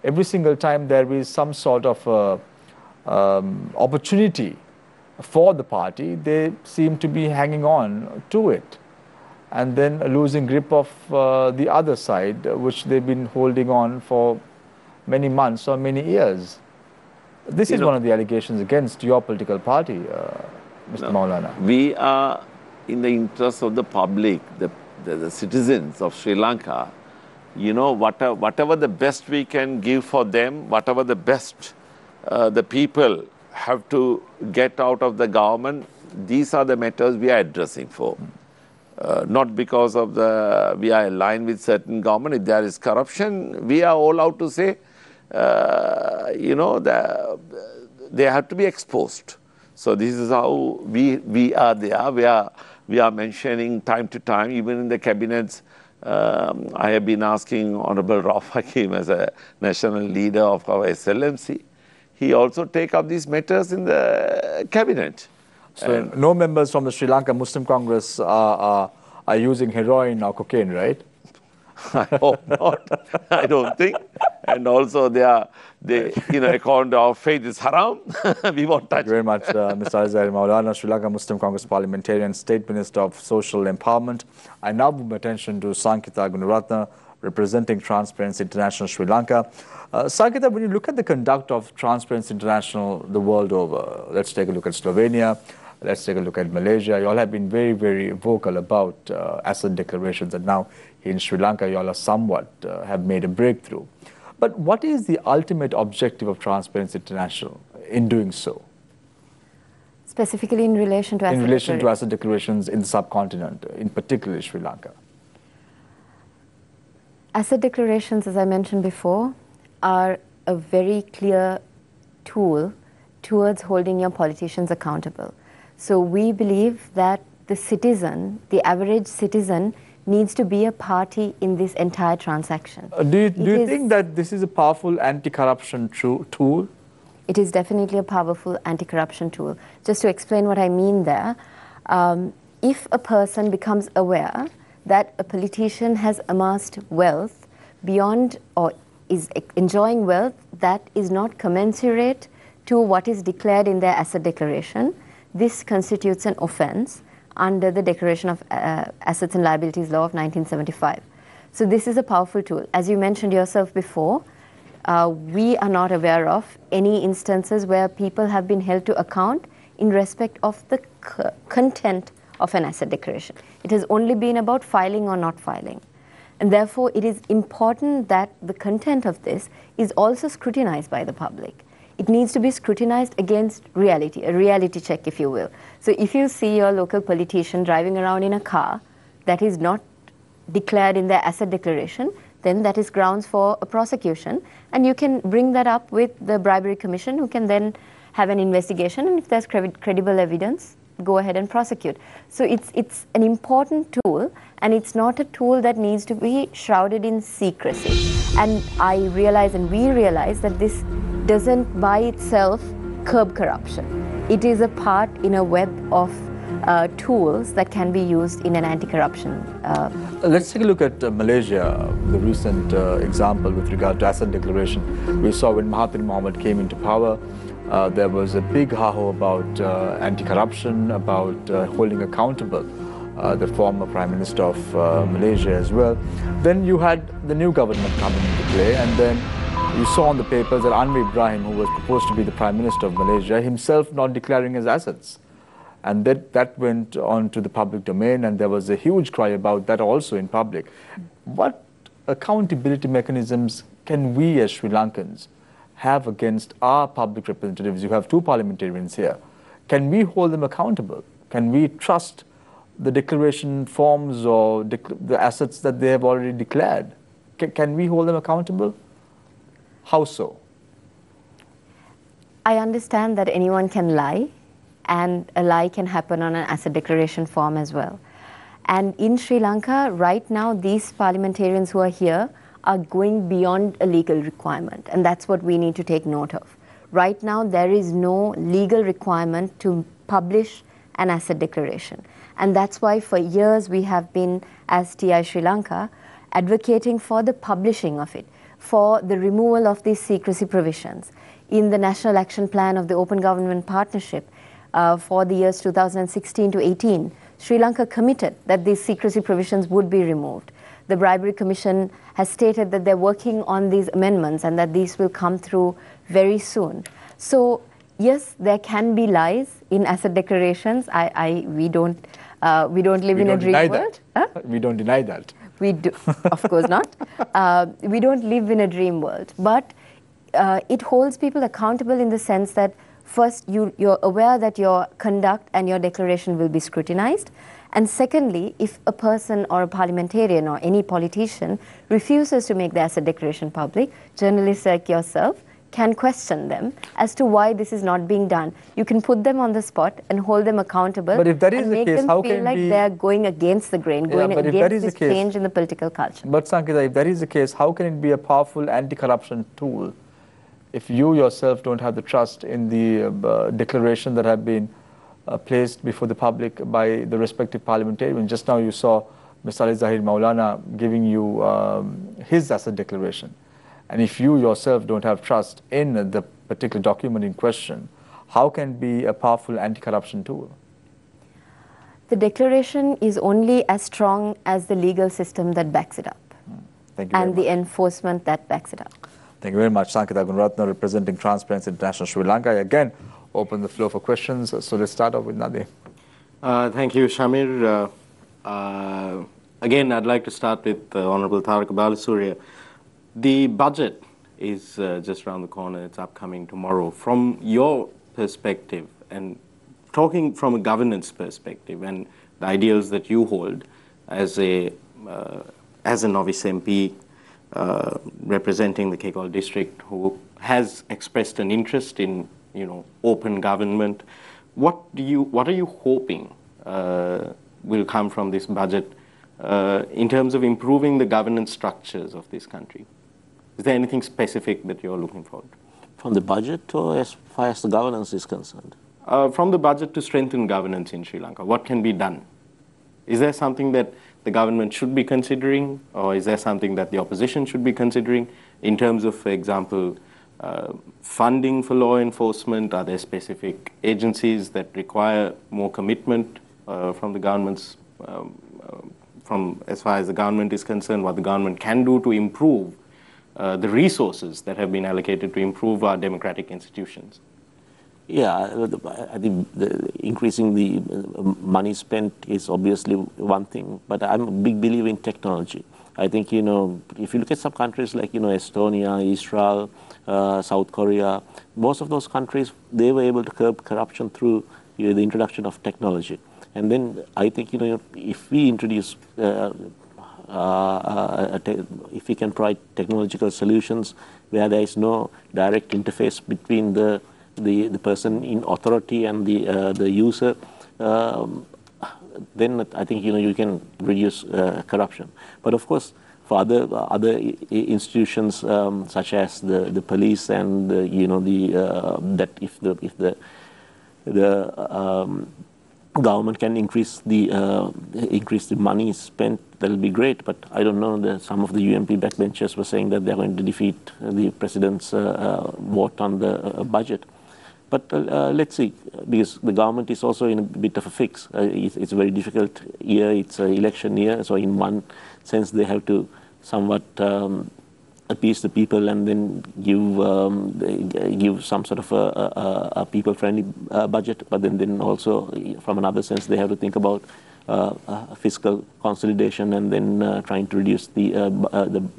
Every single time there is some sort of opportunity for the party, they seem to be hanging on to it and then losing grip of the other side, which they've been holding on for many months or many years. This is one of the allegations against your political party, Mr. Maulana. We are in the interest of the public, the citizens of Sri Lanka. Whatever the best we can give for them, whatever the best the people have to get out of the government, these are the matters we are addressing for. Not because of we are aligned with certain government. If there is corruption, we are all out to say, they have to be exposed. So this is how we are there. We are mentioning time to time, even in the cabinets. I have been asking Honorable Rauf Hakim as a national leader of our SLMC. He also take up these matters in the cabinet. So no members from the Sri Lanka Muslim Congress are using heroin or cocaine, right? I hope not. I don't think. And also according to our faith is haram. We won't touch. Thank you very much, Mr. Azhar Maulana, Sri Lanka Muslim Congress parliamentarian, State Minister of Social Empowerment. I now move my attention to Sankita Gunaratna, representing Transparency International Sri Lanka. Sankita, when you look at the conduct of Transparency International the world over, let's take a look at Slovenia, let's take a look at Malaysia. You all have been very, very vocal about asset declarations, and now in Sri Lanka, you all are somewhat have made a breakthrough. But what is the ultimate objective of Transparency International in doing so? Specifically in relation to in relation to asset declarations in the subcontinent, in particular Sri Lanka? Asset declarations, as I mentioned before, are a very clear tool towards holding your politicians accountable. So we believe that the citizen, the average citizen, needs to be a party in this entire transaction. Do you think that this is a powerful anti-corruption tool? It is definitely a powerful anti-corruption tool. Just to explain what I mean there, if a person becomes aware that a politician has amassed wealth beyond or is enjoying wealth that is not commensurate to what is declared in their asset declaration, this constitutes an offense under the Declaration of Assets and Liabilities Law of 1975. So this is a powerful tool. As you mentioned yourself before, we are not aware of any instances where people have been held to account in respect of the content of an asset declaration. It has only been about filing or not filing. And therefore, it is important that the content of this is also scrutinized by the public. It needs to be scrutinized against reality, a reality check, if you will. So if you see your local politician driving around in a car that is not declared in their asset declaration, then that is grounds for a prosecution. And you can bring that up with the Bribery Commission, who can then have an investigation. And if there's credible evidence, go ahead and prosecute. So it's an important tool, and it's not a tool that needs to be shrouded in secrecy. And I realize, and we realize, that this doesn't by itself curb corruption. It is a part in a web of tools that can be used in an anti-corruption. Let's take a look at Malaysia, the recent example with regard to asset declaration. We saw when Mahathir Mohamad came into power, there was a big ha-ho about anti-corruption, about holding accountable the former Prime Minister of Malaysia as well. Then you had the new government coming into play, and then you saw on the papers that Anwar Ibrahim, who was proposed to be the Prime Minister of Malaysia, himself not declaring his assets. And that went on to the public domain, and there was a huge cry about that also in public. What accountability mechanisms can we as Sri Lankans have against our public representatives? You have two parliamentarians here. Can we hold them accountable? Can we trust the declaration forms or the assets that they have already declared? Can we hold them accountable? How so? I understand that anyone can lie, and a lie can happen on an asset declaration form as well. And in Sri Lanka, right now, these parliamentarians who are here are going beyond a legal requirement, and that's what we need to take note of. Right now, there is no legal requirement to publish an asset declaration. And that's why for years we have been, as TI Sri Lanka, advocating for the publishing of it, for the removal of these secrecy provisions. In the National Action Plan of the Open Government Partnership for the years 2016 to 18, Sri Lanka committed that these secrecy provisions would be removed. The Bribery Commission has stated that they're working on these amendments and that these will come through very soon. So yes, there can be lies in asset declarations. We don't live in a dream world. Huh? We don't deny that. We do, of course not. We don't live in a dream world, but it holds people accountable in the sense that first you're aware that your conduct and your declaration will be scrutinized. And secondly, if a person or a parliamentarian or any politician refuses to make the asset declaration public, journalists like yourself can question them as to why this is not being done. You can put them on the spot and hold them accountable. But if that is and the make case, them how feel can like they're going against the grain, going against this change in the political culture. But Sankita, if that is the case, how can it be a powerful anti-corruption tool if you yourself don't have the trust in the declaration that have been placed before the public by the respective parliamentarians? Just now you saw Mr. Ali Zahir Maulana giving you his asset declaration. And if you yourself don't have trust in the particular document in question, how can it be a powerful anti-corruption tool? The declaration is only as strong as the legal system that backs it up. Thank you very and much. The enforcement that backs it up. Thank you very much. Sankita Gunratna, representing Transparency International Sri Lanka. I again open the floor for questions. So let's start off with Nadeem. Thank you, Shamir. Again, I'd like to start with Honorable Tarak Balasuriya. The budget is just around the corner. It's upcoming tomorrow. From your perspective, and talking from a governance perspective and the ideals that you hold as a as a novice MP representing the Kekol district, who has expressed an interest in open government, what are you hoping will come from this budget in terms of improving the governance structures of this country? Is there anything specific that you're looking for? From the budget, or as far as the governance is concerned? From the budget to strengthen governance in Sri Lanka, what can be done? Is there something that the government should be considering, or is there something that the opposition should be considering in terms of, for example, funding for law enforcement? Are there specific agencies that require more commitment from the government's, from as far as the government is concerned, what the government can do to improve the resources that have been allocated to improve our democratic institutions? Yeah, I think increasing the money spent is obviously one thing, but I'm a big believer in technology. I think, if you look at some countries like, Estonia, Israel, South Korea, most of those countries, they were able to curb corruption through the introduction of technology. And then I think, if we introduce, if we can provide technological solutions where there is no direct interface between the person in authority and the user, then I think you can reduce corruption. But of course, for other institutions such as the police and that if the government can increase the money spent, that'll be great. But I don't know. Some of the UMP backbenchers were saying that they're going to defeat the president's vote on the budget. But let's see, because the government is also in a bit of a fix. It's a very difficult year. It's an election year. So in one sense, they have to somewhat appease the people and then give some sort of a people-friendly budget. But then also, from another sense, they have to think about fiscal consolidation and then trying to reduce the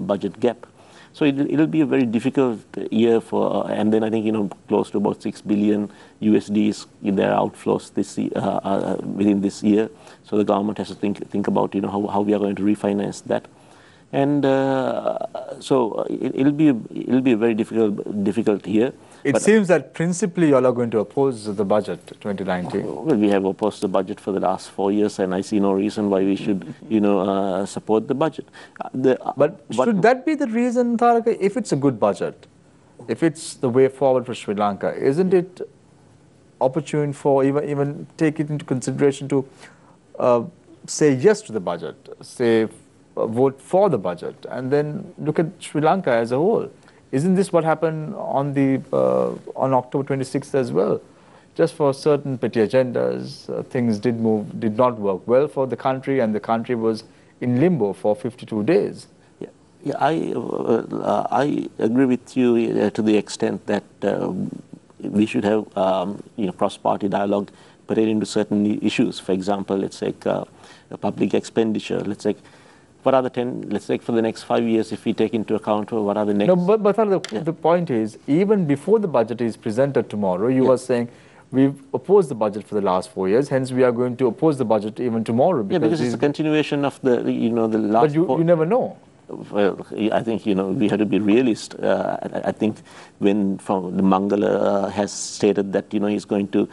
budget gap. So it'll be a very difficult year for, and then I think close to about 6 billion USDs in their outflows this within this year. So the government has to think about how we are going to refinance that, and so it'll be a very difficult year. It seems that principally you all are going to oppose the budget 2019. Well, we have opposed the budget for the last 4 years, and I see no reason why we should, support the budget. But should that be the reason, Tharaka, if it's a good budget, if it's the way forward for Sri Lanka, isn't it opportune for even take it into consideration to say yes to the budget, say vote for the budget, and then look at Sri Lanka as a whole? Isn't this what happened on October 26th as well? Just for certain petty agendas, things did not work well for the country, and the country was in limbo for 52 days. Yeah, I agree with you to the extent that we should have cross-party dialogue pertaining to certain issues. For example, let's take public expenditure. Let's take. What are the 10, let's say for the next 5 years, if we take into account what are the next... No, but the point is, even before the budget is presented tomorrow, you are saying we've opposed the budget for the last 4 years, hence we are going to oppose the budget even tomorrow. Because it's a continuation of the last... But you never know. Well, I think, we have to be realist. I think when the Mangala has stated that, he's going to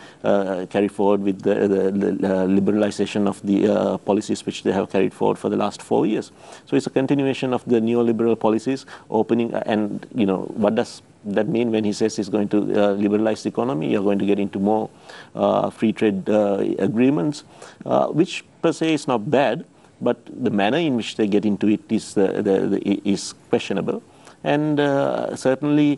carry forward with the liberalization of the policies which they have carried forward for the last 4 years. So it's a continuation of the neoliberal policies, opening, and, what does that mean when he says he's going to liberalize the economy? You're going to get into more free trade agreements, which per se is not bad. But the manner in which they get into it is questionable, and certainly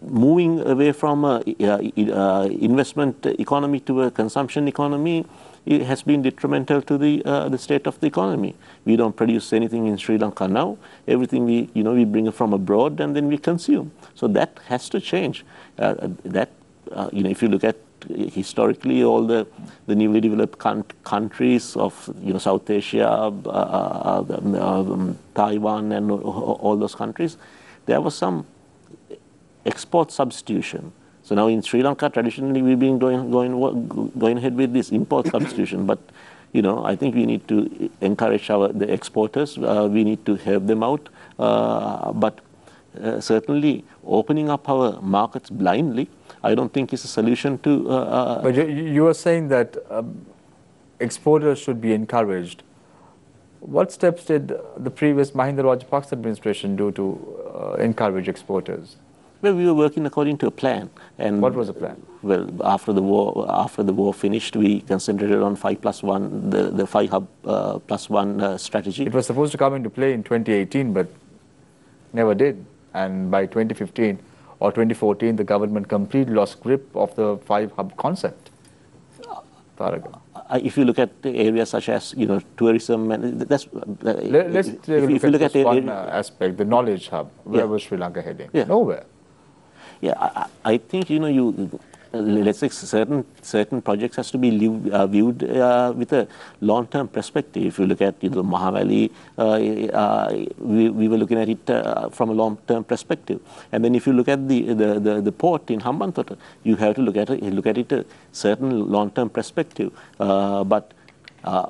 moving away from investment economy to a consumption economy has been detrimental to the state of the economy. We don't produce anything in Sri Lanka now. Everything we bring from abroad and then we consume. So that has to change. If you look at historically, all the newly developed countries of South Asia, Taiwan, and all those countries, there was some export substitution. So now in Sri Lanka, traditionally we've been going ahead with this import substitution, but I think we need to encourage the exporters. We need to help them out, but certainly opening up our markets blindly, I don't think is a solution to. But you are saying that exporters should be encouraged. What steps did the previous Mahinda Rajapaksa administration do to encourage exporters? Well, we were working according to a plan. And what was the plan? Well, after the war finished, we concentrated on 5+1, the 5 hub +1 strategy. It was supposed to come into play in 2018, but never did. And by 2015 or 2014, the government completely lost grip of the 5 hub concept. If you look at areas such as tourism, and that's let's take a look at one aspect, the knowledge hub. Where was Sri Lanka heading? Yeah. Nowhere. Yeah, I think let's say certain projects has to be viewed with a long-term perspective. If you look at the Mahavali, we were looking at it from a long-term perspective. And then if you look at the port in Hambantota, you have to look at it a certain long-term perspective. But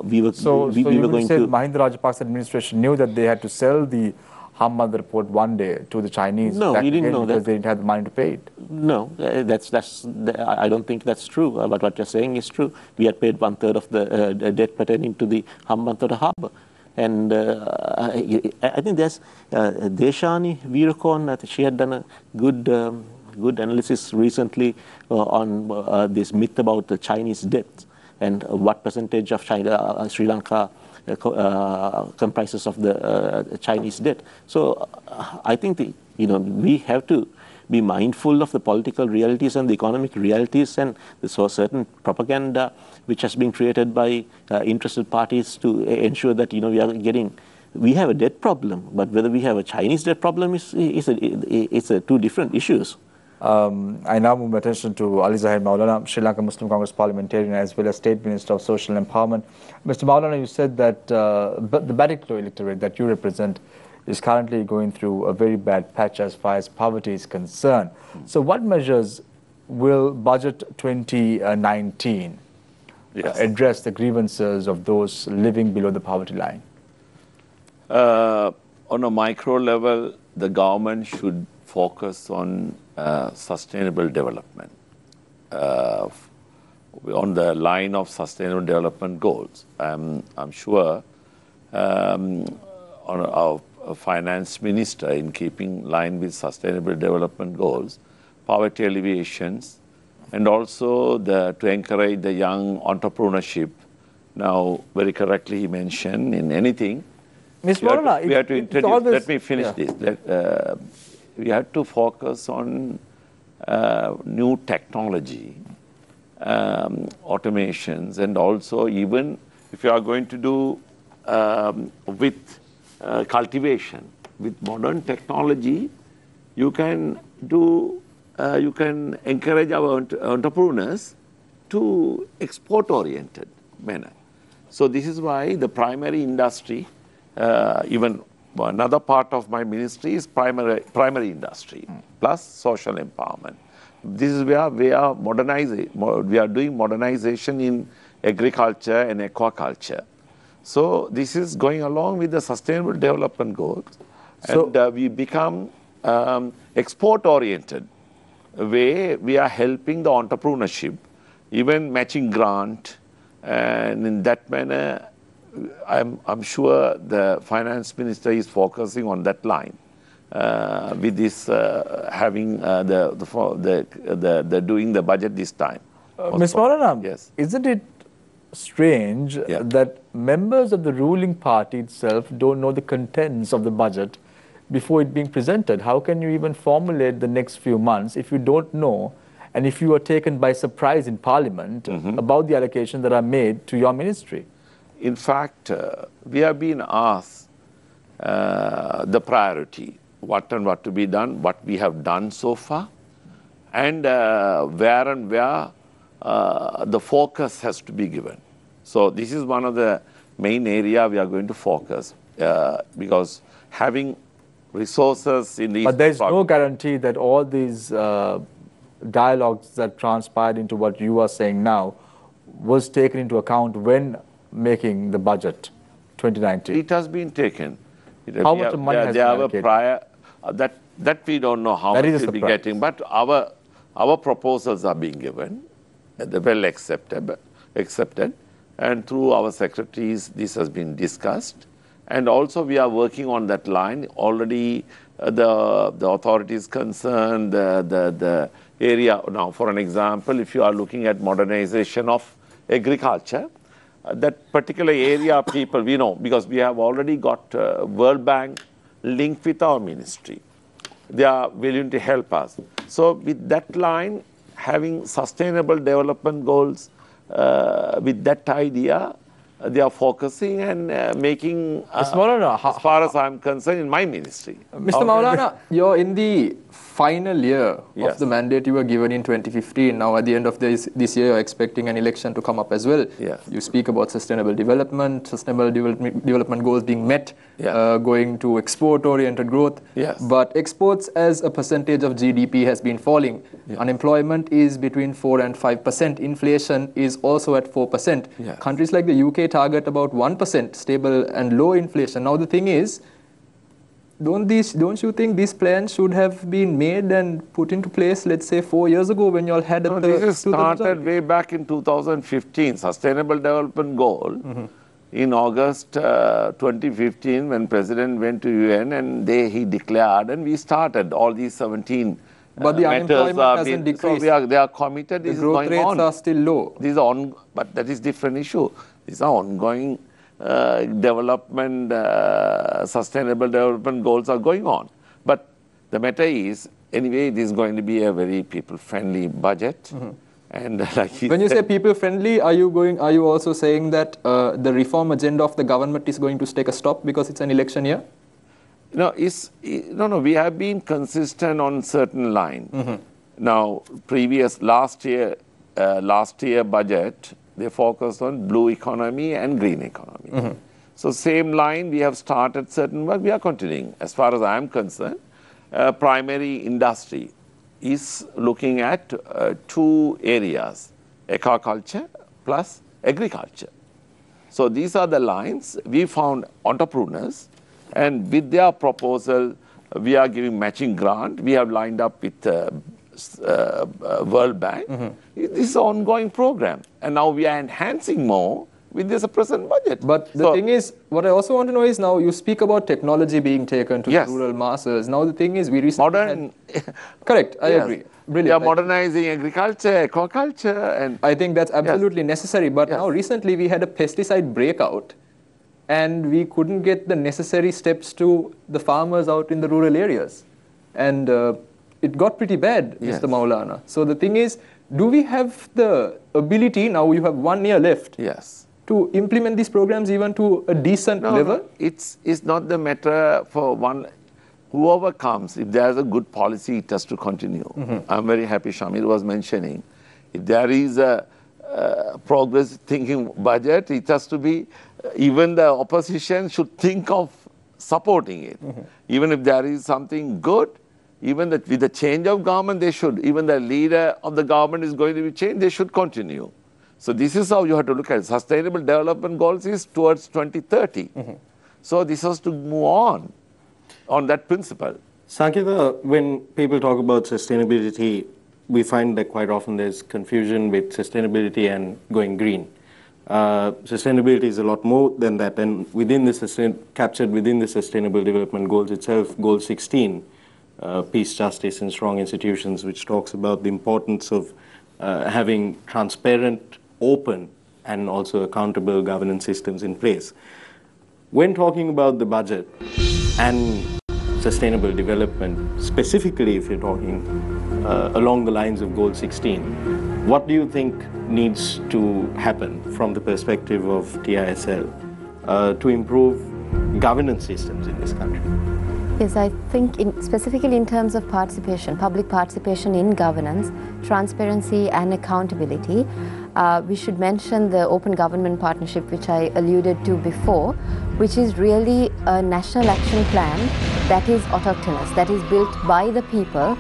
we were going to. The Mahinda Rajapaksa administration knew that they had to sell the Hambantota port one day to the Chinese. No, we didn't know that because they didn't have the money to pay it. No, I don't think that's true. But what you're saying is true. We had paid 1/3 of the debt pertaining to the Hambantota harbour, and I think there's Deshani Veerakorn. She had done a good analysis recently on this myth about the Chinese debt and what percentage of Sri Lanka comprises of the Chinese debt. So I think we have to be mindful of the political realities and the economic realities, and so certain propaganda which has been created by interested parties to ensure that we have a debt problem, but whether we have a Chinese debt problem is two different issues. I now move my attention to Ali Zahir Maulana, Sri Lanka Muslim Congress parliamentarian as well as State Minister of Social Empowerment. Mr. Maulana, you said that the Badiklo electorate that you represent is currently going through a very bad patch as far as poverty is concerned. So what measures will Budget 2019 address the grievances of those living below the poverty line? On a micro level, the government should focus on sustainable development on the line of sustainable development goals. I'm sure on our finance minister, in keeping line with sustainable development goals, poverty alleviations, and also to encourage the young entrepreneurship. Now, very correctly he mentioned, in anything, Ms. Maulana, we have to introduce, let me finish this. We have to focus on new technology, automations, and also even if you are going to do with cultivation, with modern technology, you can encourage our entrepreneurs to export-oriented manner. So this is why the primary industry, even another part of my ministry is primary industry plus social empowerment. This is where we are doing modernization in agriculture and aquaculture. So this is going along with the sustainable development goals, and we become export-oriented, where we are helping the entrepreneurship, even matching grant, and in that manner, I'm sure the finance minister is focusing on that line with this having doing the budget this time. Ms. Maulana, yes. Isn't it strange that members of the ruling party itself don't know the contents of the budget before it being presented? How can you even formulate the next few months if you don't know, and if you are taken by surprise in Parliament about the allocations that are made to your ministry? In fact, we have been asked the priority, what to be done, what we have done so far, and where the focus has to be given. So this is one of the main area we are going to focus, because having resources in these... But there is no guarantee that all these dialogues that transpired into what you are saying now was taken into account when making the budget 2019? It has been taken. How much money has been allocated? Prior, that we don't know how much we'll be getting, but our proposals are being given, they're well accepted, and through our secretaries this has been discussed, and also we are working on that line already. The authorities concerned, the area now. For an example, if you are looking at modernization of agriculture, that particular area people, we know, because we have already got World Bank linked with our ministry. They are willing to help us. So with that line, having sustainable development goals, with that idea, they are focusing and making, as far as I'm concerned, in my ministry. Mr. Maulana, you're in the final year of the mandate you were given in 2015. Now, at the end of this year, you're expecting an election to come up as well. Yes. You speak about sustainable development goals being met, going to export-oriented growth. Yes. But exports as a percentage of GDP has been falling. Yeah. Unemployment is between 4 and 5%. Inflation is also at 4%. Yes. Countries like the UK target about 1% stable and low inflation. Now, the thing is, don't you think these plans should have been made and put into place, let's say, 4 years ago when you all had this started way back in 2015. Sustainable Development Goal in August 2015 when President went to UN and he declared, and we started all these 17. But the unemployment hasn't decreased. So they are committed. The growth rates are still low. These are but that is different issue. These are ongoing development, sustainable development goals are going on. But the matter is, anyway, it is going to be a very people-friendly budget. And like when you say people-friendly, are you also saying that the reform agenda of the government is going to take a stop because it's an election year? No, we have been consistent on certain line. Now, last year budget, they focused on blue economy and green economy. So same line, we have started certain work, we are continuing. As far as I am concerned, primary industry is looking at two areas, aquaculture plus agriculture. So these are the lines. We found entrepreneurs, and with their proposal, we are giving matching grant. We have lined up with World Bank. This is an ongoing program, and now we are enhancing more with this present budget. But the thing is, what I also want to know is, now you speak about technology being taken to the rural masses. Now the thing is, we recently correct, I agree. Brilliant. We are modernizing agriculture, aquaculture, and I think that's absolutely necessary. But now recently we had a pesticide breakout, and we couldn't get the necessary steps to the farmers out in the rural areas. And it got pretty bad, Mr. Maulana. So the thing is, do we have the ability, now you have 1 year left, to implement these programs even to a decent level? No, it's not the matter for whoever comes, if there's a good policy, it has to continue. I'm very happy Shamir was mentioning, if there is a progress thinking budget, it has to be, even the opposition should think of supporting it. Even if there is something good, even with the change of government, even the leader of the government is going to be changed, they should continue. So this is how you have to look at it. Sustainable Development Goals is towards 2030. So this has to move on that principle. Sanketa, when people talk about sustainability, we find that quite often there's confusion with sustainability and going green. Sustainability is a lot more than that, and captured within the Sustainable Development Goals itself, Goal 16, Peace, Justice and Strong Institutions, which talks about the importance of having transparent, open and also accountable governance systems in place. When talking about the budget and sustainable development, specifically if you're talking along the lines of Goal 16, what do you think needs to happen from the perspective of TISL to improve governance systems in this country? Yes, I think specifically in terms of participation, public participation in governance, transparency and accountability, we should mention the Open Government Partnership, which I alluded to before, which is really a national action plan that is autochthonous, that is built by the people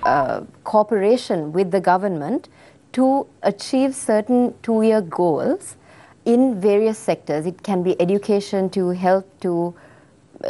cooperation with the government to achieve certain two-year goals in various sectors. It can be education to health to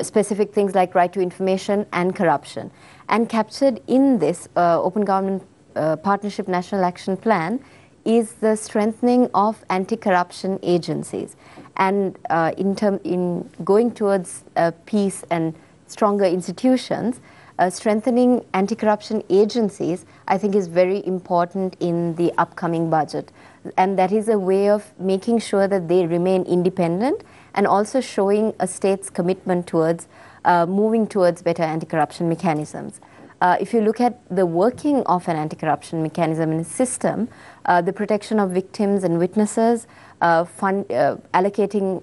specific things like right to information and corruption. And captured in this Open Government Partnership National Action Plan is the strengthening of anti-corruption agencies. And in going towards peace and stronger institutions, strengthening anti-corruption agencies, I think, is very important in the upcoming budget. And that is a way of making sure that they remain independent and also showing a state's commitment towards moving towards better anti-corruption mechanisms. If you look at the working of an anti-corruption mechanism in a system, the protection of victims and witnesses, allocating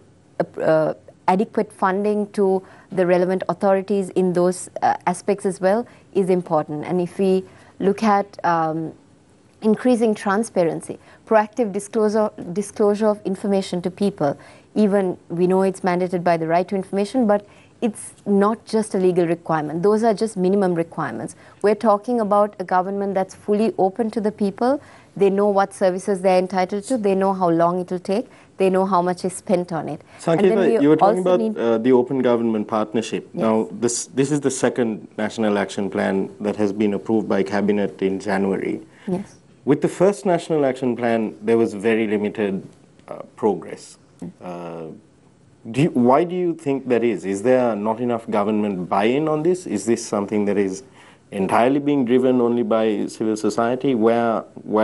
adequate funding to the relevant authorities in those aspects as well is important. And if we look at increasing transparency, proactive disclosure of information to people, even we know it's mandated by the right to information, but it's not just a legal requirement. Those are just minimum requirements. We're talking about a government that's fully open to the people. They know what services they're entitled to. They know how long it will take. They know how much is spent on it. Sanketa, you were talking about the Open Government Partnership. Yes. Now, this is the second National Action Plan that has been approved by Cabinet in January. Yes. With the first National Action Plan, there was very limited progress. Why do you think that is? Is there not enough government buy-in on this? Is this something that is entirely being driven only by civil society? Where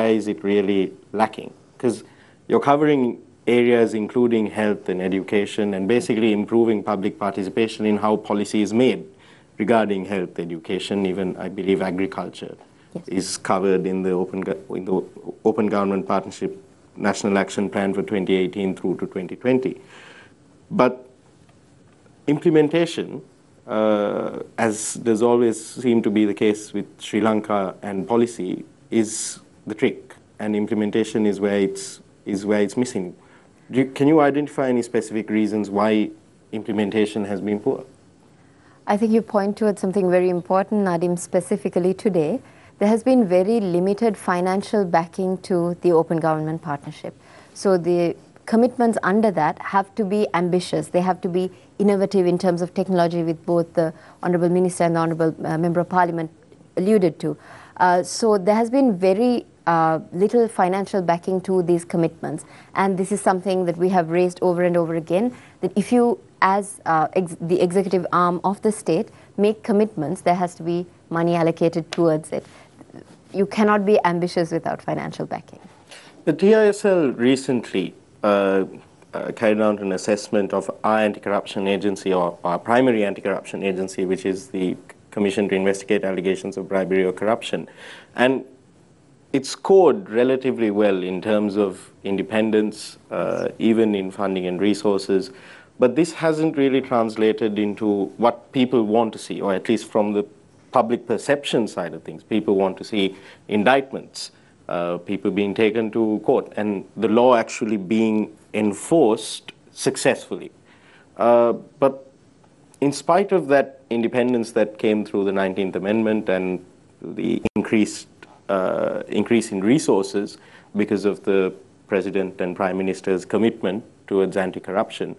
is it really lacking? Because you're covering areas including health and education and basically improving public participation in how policy is made regarding health, education, even I believe agriculture. Yes. Is covered in the Open Government Partnership National Action Plan for 2018 through to 2020. But implementation, as does always seem to be the case with Sri Lanka and policy, is the trick, and implementation is where it's missing. Can you identify any specific reasons why implementation has been poor? I think you point towards something very important, Nadim, specifically today. There has been very limited financial backing to the Open Government Partnership. So the commitments under that have to be ambitious. They have to be innovative in terms of technology, with both the Honourable Minister and the Honourable Member of Parliament alluded to. So there has been very little financial backing to these commitments. And this is something that we have raised over and over again, that if you, as the executive arm of the state, make commitments, there has to be money allocated towards it. You cannot be ambitious without financial backing. The TISL recently carried out an assessment of our anti-corruption agency, or our primary anti-corruption agency, which is the Commission to Investigate Allegations of Bribery or Corruption. And it scored relatively well in terms of independence, even in funding and resources. But this hasn't really translated into what people want to see, or at least from the public perception side of things. People want to see indictments, people being taken to court, and the law actually being enforced successfully. But in spite of that independence that came through the 19th Amendment and the increase in resources because of the President and Prime Minister's commitment towards anti-corruption,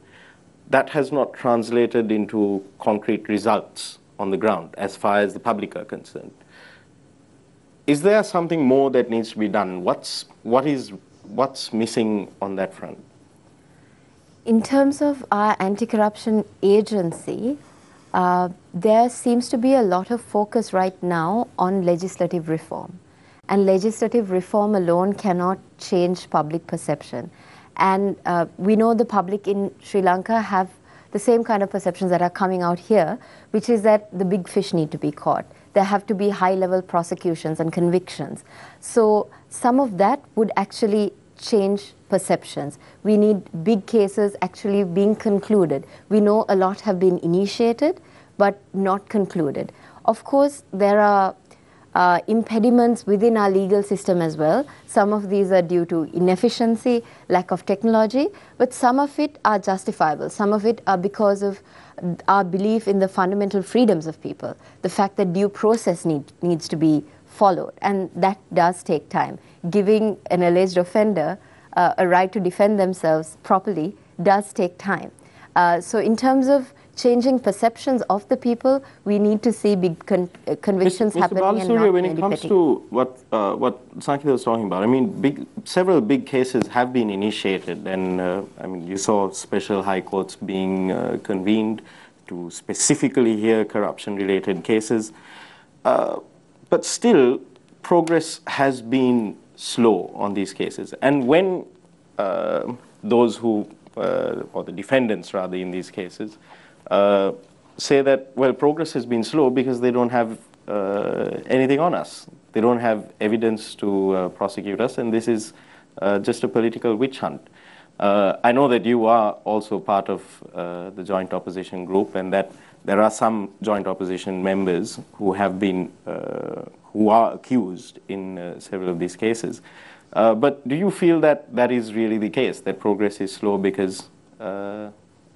that has not translated into concrete results on the ground as far as the public are concerned. Is there something more that needs to be done? What's missing on that front? In terms of our anti-corruption agency, there seems to be a lot of focus right now on legislative reform. And legislative reform alone cannot change public perception. And we know the public in Sri Lanka have the same kind of perceptions that are coming out here, which is that the big fish need to be caught. There have to be high-level prosecutions and convictions. So some of that would actually change perceptions. We need big cases actually being concluded. We know a lot have been initiated, but not concluded. Of course, there are impediments within our legal system as well. Some of these are due to inefficiency, lack of technology, but some of it are justifiable. Some of it are because of our belief in the fundamental freedoms of people. The fact that due process needs to be followed, and that does take time. Giving an alleged offender a right to defend themselves properly does take time. So in terms of changing perceptions of the people, we need to see big convictions happening. Mr. and Balasuriya, not when it merely comes petty. to what Sankita was talking about, I mean, several big cases have been initiated, and I mean, you saw special high courts being convened to specifically hear corruption-related cases. But still, progress has been slow on these cases. And when those who, or the defendants rather in these cases, say that, well, progress has been slow because they don't have anything on us. They don't have evidence to prosecute us, and this is just a political witch hunt. I know that you are also part of the joint opposition group, and that there are some joint opposition members who have been, who are accused in several of these cases. But do you feel that that is really the case, that progress is slow because,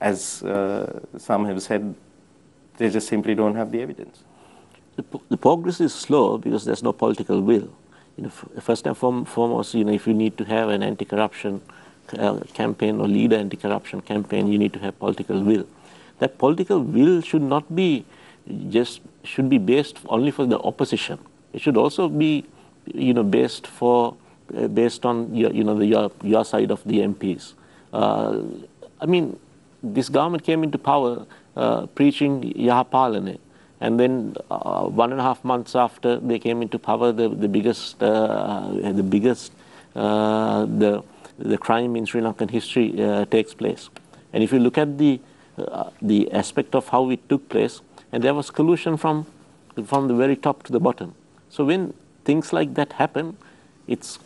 as some have said, they just simply don't have the evidence? The progress is slow because there's no political will. You know, first and foremost, you know, if you need to have an anti-corruption campaign or lead an anti-corruption campaign, you need to have political will. That political will should not be should be based only for the opposition. It should also be, you know, based on your side of the MPs. I mean, this government came into power preaching Yahapalane, and then 1.5 months after they came into power, the crime in Sri Lankan history takes place. And if you look at the aspect of how it took place, and there was collusion from the very top to the bottom. So when things like that happen, it's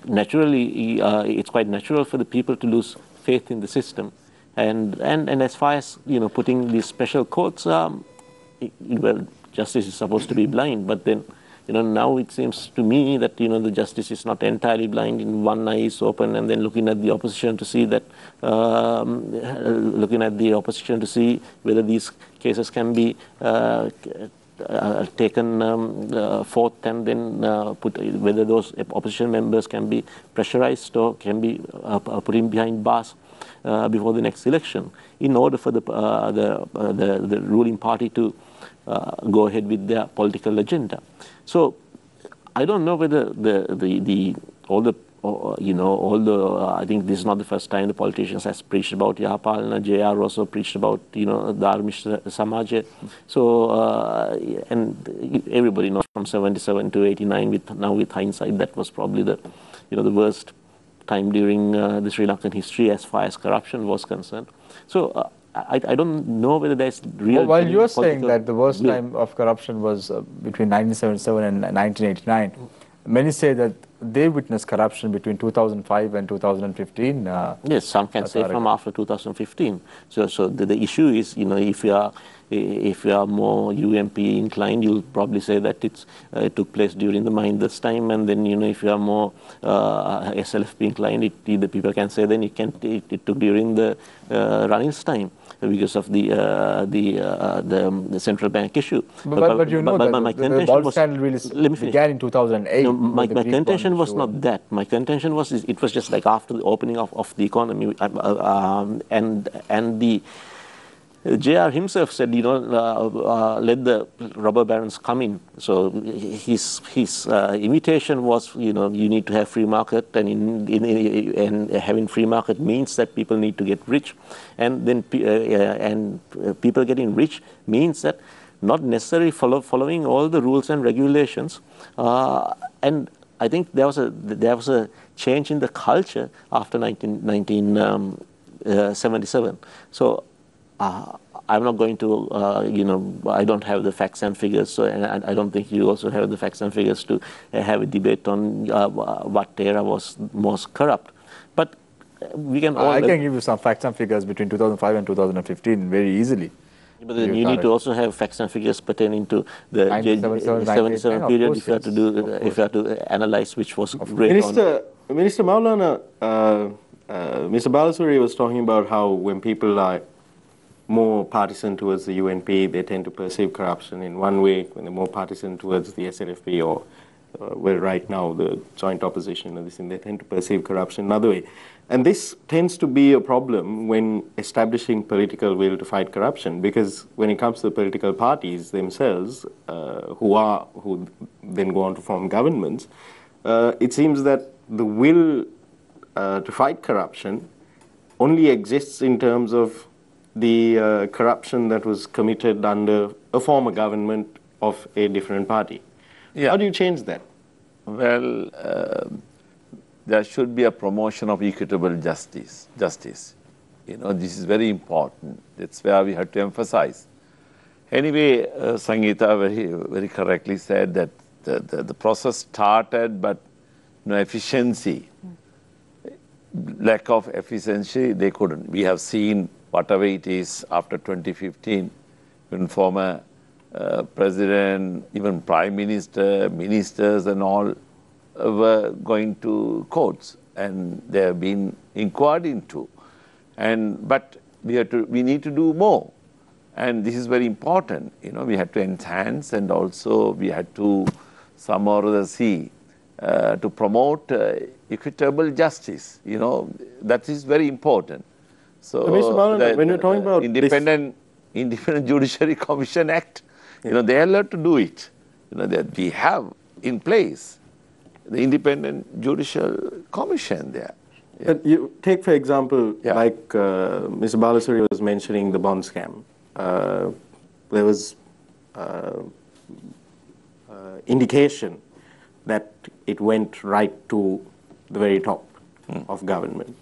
quite natural for the people to lose faith in the system. And as far as, you know, putting these special courts, well, justice is supposed to be blind, but then, you know, now it seems to me that, you know, the justice is not entirely blind. In one eye is open, and then looking at the opposition to see that, whether these cases can be taken forth, and then whether those opposition members can be pressurized or can be put in behind bars before the next election, in order for the ruling party to go ahead with their political agenda. So I don't know whether although I think this is not the first time the politicians has preached about Yahapalana. JR also preached about, you know, Dharmish Samaja. So and everybody knows from 77 to 89. Now with hindsight, that was probably the worst time during the Sri Lankan history as far as corruption was concerned. So I don't know whether there's real. Well, while you are saying that the worst time of corruption was between 1977 and 1989, many say that they witnessed corruption between 2005 and 2015. Yes, some can say from after 2015. So the issue is, you know, if you are more UMP inclined, you'll probably say that it took place during the Mahinda's time, and then, you know, if you are more SLFP inclined, the people can say then it took during the Ranil's time, because of the central bank issue. But you know that the Ball scandal really began in 2008. No, my contention was not that. My contention was it was just like after the opening of the economy, and the JR himself said, you know, let the robber barons come in. So his invitation was, you know, you need to have free market, and having free market means that people need to get rich, and then people getting rich means that not necessarily following all the rules and regulations, and I think there was a change in the culture after 1977. So I'm not going to, you know, I don't have the facts and figures, so, and I don't think you also have the facts and figures to have a debate on what era was most corrupt. But we can all... I can give you some facts and figures between 2005 and 2015 very easily. But then you need to also have facts and figures pertaining to the 77 period if you have to analyze which was great. Minister Maulana, Mr. Balasuriya was talking about how when people are more partisan towards the UNP, they tend to perceive corruption in one way. When they're more partisan towards the SLFP or well, right now, the joint opposition and this thing, they tend to perceive corruption another way. And this tends to be a problem when establishing political will to fight corruption, because when it comes to the political parties themselves, who then go on to form governments, it seems that the will to fight corruption only exists in terms of the corruption that was committed under a former government of a different party. Yeah. How do you change that? Well, there should be a promotion of equitable justice. You know, this is very important. That's where we have to emphasize. Anyway, Sangeeta very correctly said that the process started, but no efficiency, lack of efficiency, they couldn't. We have seen whatever it is after 2015, when former president, even prime minister, ministers and all were going to courts, and they have been inquired into. But we need to do more. And this is very important. You know, we had to enhance, and also we had to some or other see to promote equitable justice. You know, that is very important. So, Mr. Balan, when you're talking about Independent Judiciary Commission Act, you know, they are allowed to do it. You know, that we have in place the Independent Judicial Commission there. Yeah. But you take, for example, Yeah. like Mr. Balasuri was mentioning the bond scam. There was indication that it went right to the very top of government.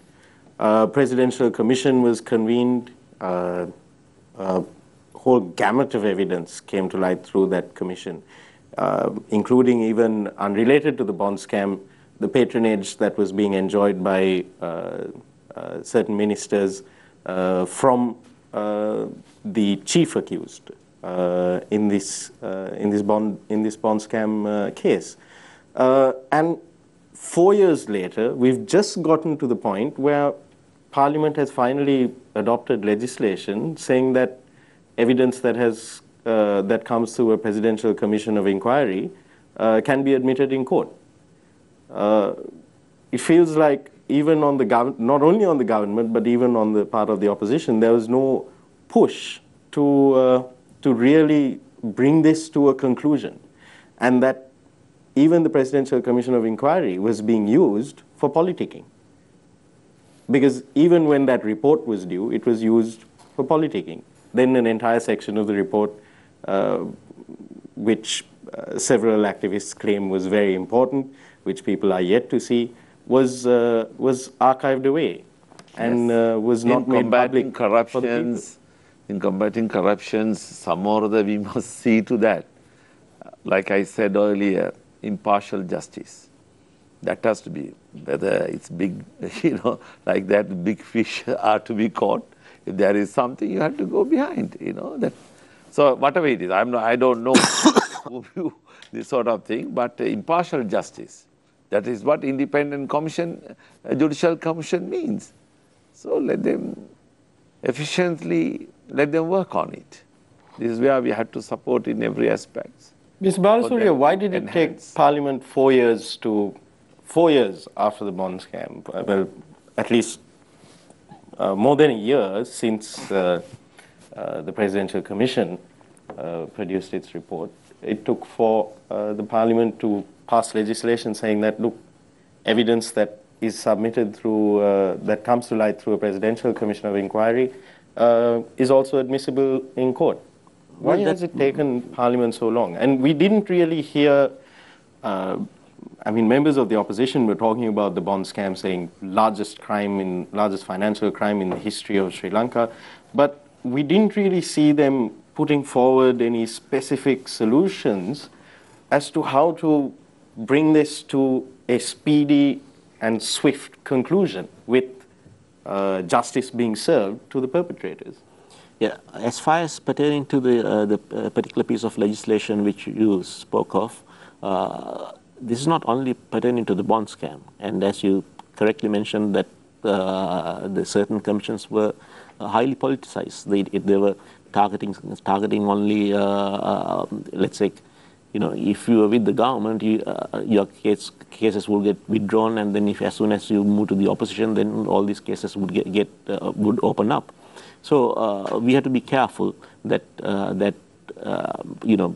Presidential commission was convened. Whole gamut of evidence came to light through that commission, including, even unrelated to the bond scam, the patronage that was being enjoyed by certain ministers from the chief accused in this bond scam case. And 4 years later, we've just gotten to the point where Parliament has finally adopted legislation saying that evidence that comes through a presidential commission of inquiry can be admitted in court. It feels like even on the not only on the government, but even on the part of the opposition, there was no push to really bring this to a conclusion, and that even the presidential commission of inquiry was being used for politicking. Because even when that report was due, it was used for politicking. Then an entire section of the report, which several activists claim was very important, which people are yet to see, was archived away and was not made public. In combating corruptions, some or other we must see to that. Like I said earlier, impartial justice. That has to be, whether it's big, you know, like that, big fish are to be caught. If there is something, you have to go behind, you know. That. So whatever it is, I don't know this sort of thing, but impartial justice. That is what independent commission, judicial commission means. So let them efficiently, let them work on it. This is where we have to support in every aspect. Mr. Balasuri, why did it take Parliament 4 years after the bond scam? Well, at least more than a year since the Presidential Commission produced its report. It took for the Parliament to pass legislation saying that, look, evidence that is submitted through, that comes to light through a Presidential Commission of Inquiry is also admissible in court. Why has it taken Parliament so long? And we didn't really hear, I mean, members of the opposition were talking about the bond scam, saying largest financial crime in the history of Sri Lanka, but we didn't really see them putting forward any specific solutions as to how to bring this to a speedy and swift conclusion with justice being served to the perpetrators. Yeah, as far as pertaining to the particular piece of legislation which you spoke of, this is not only pertaining to the bond scam, and as you correctly mentioned that the certain commissions were highly politicized. They were targeting only, let's say, if you are with the government, your cases will get withdrawn, and then as soon as you move to the opposition, then all these cases would open up. So we have to be careful that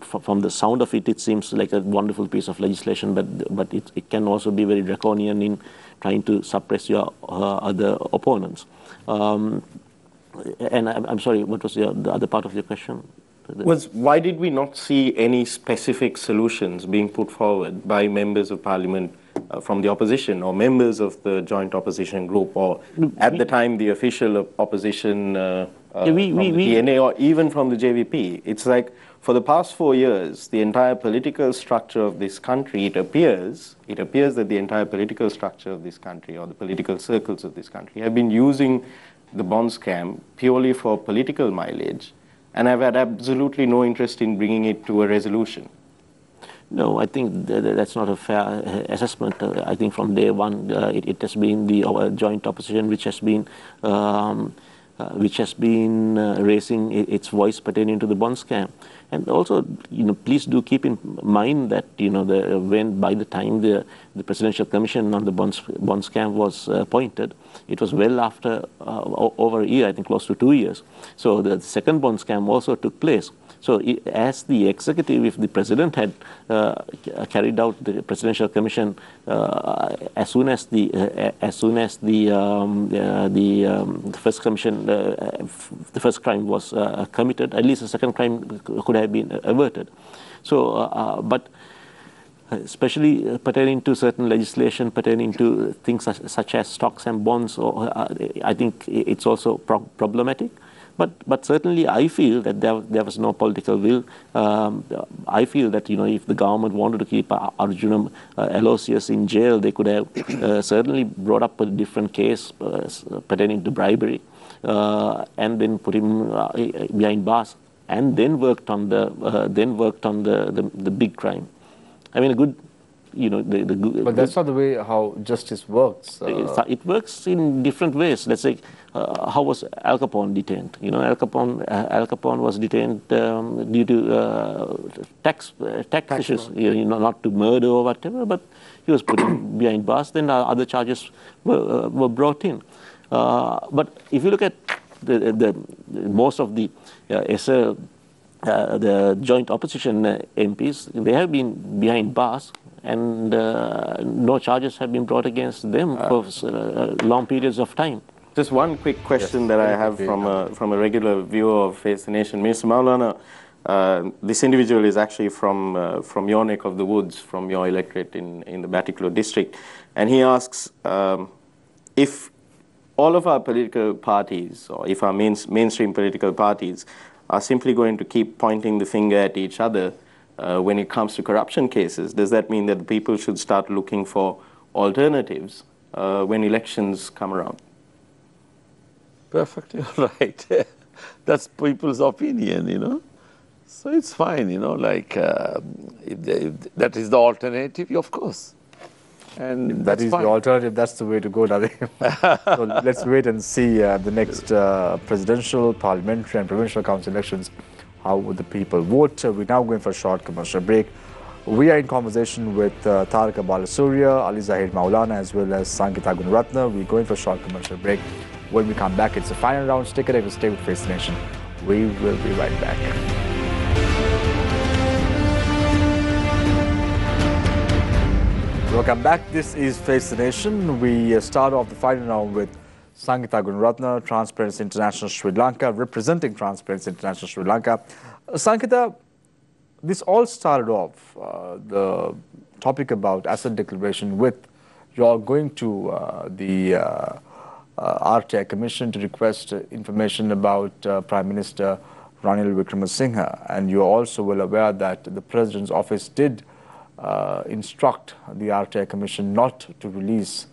from the sound of it, it seems like a wonderful piece of legislation, but it can also be very draconian in trying to suppress your other opponents. And I'm sorry, what was the other part of your question? Was why did we not see any specific solutions being put forward by members of parliament from the opposition or members of the joint opposition group, or at the time the official opposition from the DNA or even from the JVP? It's like for the past 4 years, the entire political structure of this country, it appears that the entire political structure of this country or the political circles of this country have been using the bond scam purely for political mileage, and I've had absolutely no interest in bringing it to a resolution. No, I think that's not a fair assessment. I think from day one, it has been the joint opposition which has been raising its voice pertaining to the bond scam. And also, please do keep in mind that by the time the Presidential Commission on the bond scam was appointed, it was well after over a year, I think close to 2 years. So the second bond scam also took place. So as the executive, if the president had carried out the Presidential Commission as soon as the first commission, the first crime was committed, at least the second crime could have been averted. So, but especially pertaining to certain legislation pertaining to things such as stocks and bonds, I think it's also problematic. But certainly I feel that there was no political will. I feel that if the government wanted to keep Arjuna Aloysius in jail, they could have certainly brought up a different case pertaining to bribery, and then put him behind bars, and then worked on the big crime. I mean, a good. But that's not the way how justice works. It works in different ways. Let's say, how was Al Capone detained? Al Capone was detained due to tax issues, not to murder or whatever, but he was put behind bars. Then other charges were brought in. But if you look at the most of the the joint opposition MPs, they have been behind bars, and no charges have been brought against them for long periods of time. Just one quick question that I have from a regular viewer of Face the Nation. Mr. Maulana, this individual is actually from your neck of the woods, from your electorate in the Batticaloa district, and he asks if all of our political parties, or if our mainstream political parties, are simply going to keep pointing the finger at each other when it comes to corruption cases, does that mean that the people should start looking for alternatives when elections come around? Perfectly right. That's people's opinion, So it's fine, if that is the alternative, of course. And if that is fine. The alternative, that's the way to go, Nadeem. So let's wait and see the next presidential, parliamentary and provincial council elections, how would the people vote. We're now going for a short commercial break. We are in conversation with Taraka Balasuriya, Ali Zahid Maulana, as well as Sankita Gunaratna. We're going for a short commercial break. When we come back, it's a final round. Stick it, stay with Face the Nation. We will be right back. Welcome back. This is Face the Nation. We start off the final round with Sankita Gunaratna, Transparency International Sri Lanka, representing Transparency International Sri Lanka. Sankita, this all started off, the topic about asset declaration, with you're going to the RTI Commission to request information about Prime Minister Ranil Wickremesinghe, and you're also well aware that the President's office did instruct the RTI Commission not to release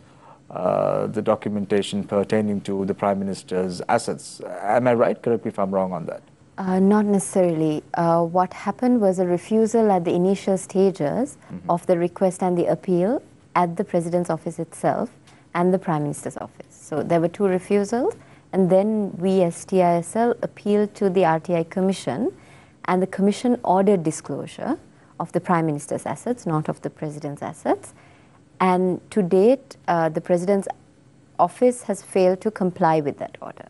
the documentation pertaining to the Prime Minister's assets. Am I right? Correct me if I'm wrong on that. Not necessarily. What happened was a refusal at the initial stages of the request and the appeal at the President's office itself and the Prime Minister's office. So there were two refusals, and then we as TISL appealed to the RTI Commission, and the Commission ordered disclosure of the Prime Minister's assets, not of the President's assets. And to date, the President's office has failed to comply with that order.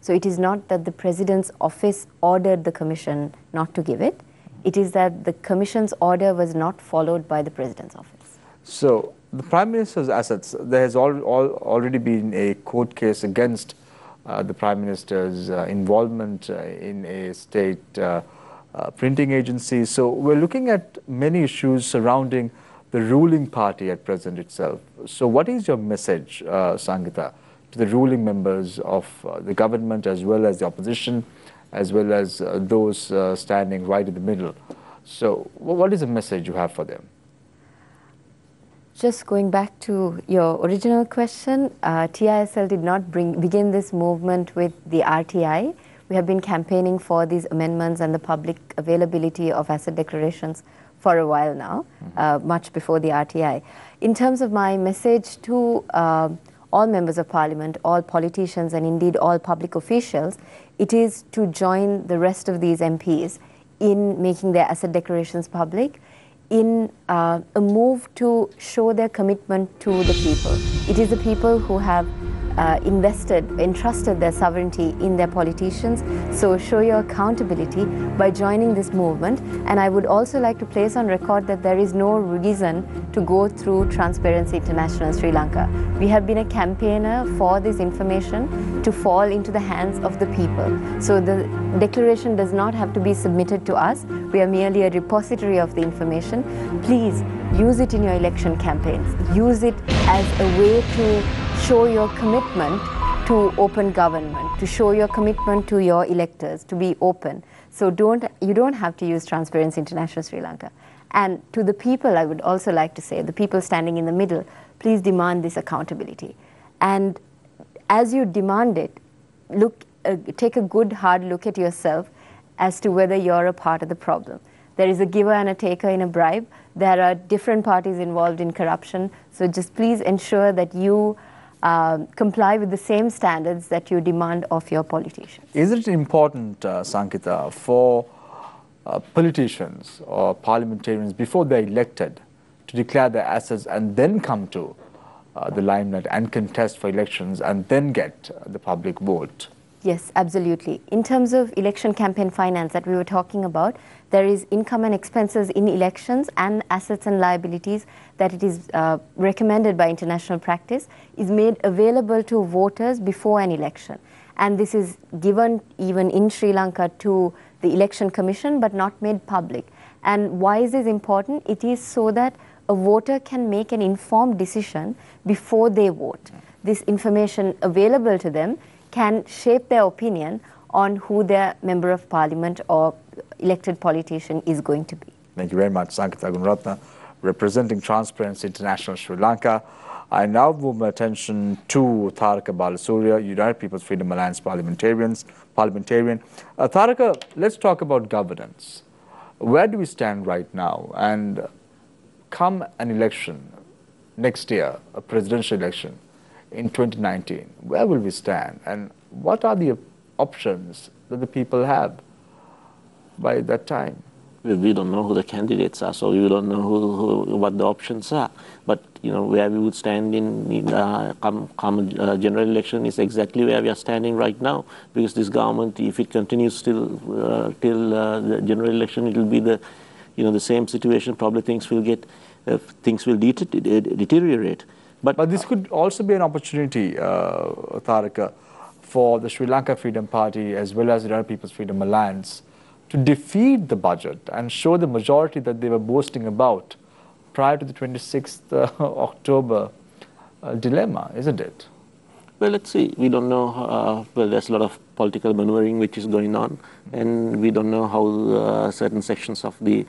So it is not that the President's office ordered the Commission not to give it. It is that the Commission's order was not followed by the President's office. So the Prime Minister's assets, there has already been a court case against the Prime Minister's involvement in a state printing agency. So we're looking at many issues surrounding the ruling party at present itself. So what is your message, Sangeeta, to the ruling members of the government as well as the opposition, as well as those standing right in the middle? So what is the message you have for them? Just going back to your original question, TISL did not begin this movement with the RTI. We have been campaigning for these amendments and the public availability of asset declarations for a while now, much before the RTI. In terms of my message to all members of parliament, all politicians, and indeed all public officials, it is to join the rest of these MPs in making their asset declarations public, in a move to show their commitment to the people. It is the people who have entrusted their sovereignty in their politicians. So show your accountability by joining this movement. And I would also like to place on record that there is no reason to go through Transparency International Sri Lanka. We have been a campaigner for this information to fall into the hands of the people. So the declaration does not have to be submitted to us. We are merely a repository of the information. Please use it in your election campaigns. Use it as a way to show your commitment to open government, to show your commitment to your electors, to be open. So you don't have to use Transparency International Sri Lanka. And to the people, I would also like to say, the people standing in the middle, please demand this accountability. And as you demand it, take a good hard look at yourself as to whether you're a part of the problem. There is a giver and a taker in a bribe. There are different parties involved in corruption. So just please ensure that you comply with the same standards that you demand of your politicians. Is it important, Sangeeta, for politicians or parliamentarians before they're elected to declare their assets and then come to the limelight and contest for elections and then get the public vote? Yes, absolutely. In terms of election campaign finance that we were talking about, there is income and expenses in elections and assets and liabilities that it is recommended by international practice is made available to voters before an election. And this is given even in Sri Lanka to the Election Commission but not made public. And why is this important? It is so that a voter can make an informed decision before they vote. This information available to them can shape their opinion on who their member of parliament or elected politician is going to be. Thank you very much, Sangeeta Gunaratne, representing Transparency International Sri Lanka. I now move my attention to Tharaka Balasurya, United People's Freedom Alliance parliamentarian. Tharaka, let's talk about governance. Where do we stand right now? And come an election next year, a presidential election, in 2019, where will we stand, and what are the options that the people have by that time? We don't know who the candidates are, so we don't know what the options are. But where we would stand in general election is exactly where we are standing right now, because this government, if it continues till the general election, it will be the same situation. Probably things will deteriorate. But this could also be an opportunity, Tharaka, for the Sri Lanka Freedom Party as well as the United People's Freedom Alliance to defeat the budget and show the majority that they were boasting about prior to the 26th October dilemma, isn't it? Well, let's see. We don't know. There's a lot of political maneuvering which is going on, and we don't know how certain sections of the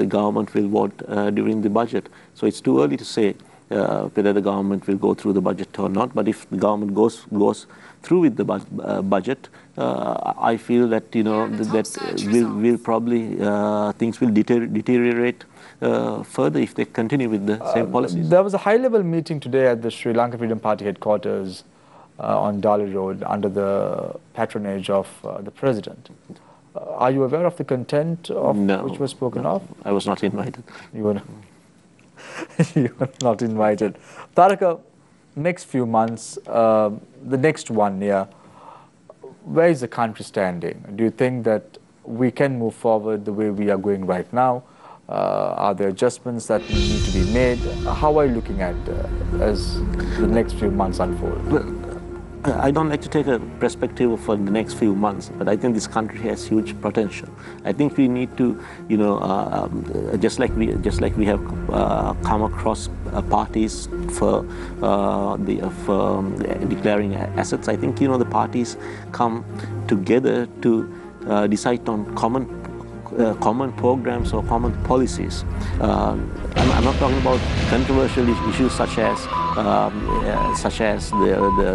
government will vote during the budget. So it's too early to say whether the government will go through the budget or not. But if the government goes through with the budget, I feel that will probably things will deteriorate further if they continue with the same policies. There was a high-level meeting today at the Sri Lanka Freedom Party headquarters on Dali Road under the patronage of the president. Are you aware of the content of No, which was spoken of? I was not invited. You were, you were not invited. Taraka, next few months, the next 1 year, where is the country standing? Do you think that we can move forward the way we are going right now? Are there adjustments that need to be made? How are you looking at as the next few months unfold? Well, I don't like to take a perspective for the next few months, but I think this country has huge potential. I think we need to, you know, just like we have come across parties for declaring assets. I think, you know, the parties come together to decide on common programs or common policies. I'm not talking about controversial issues such as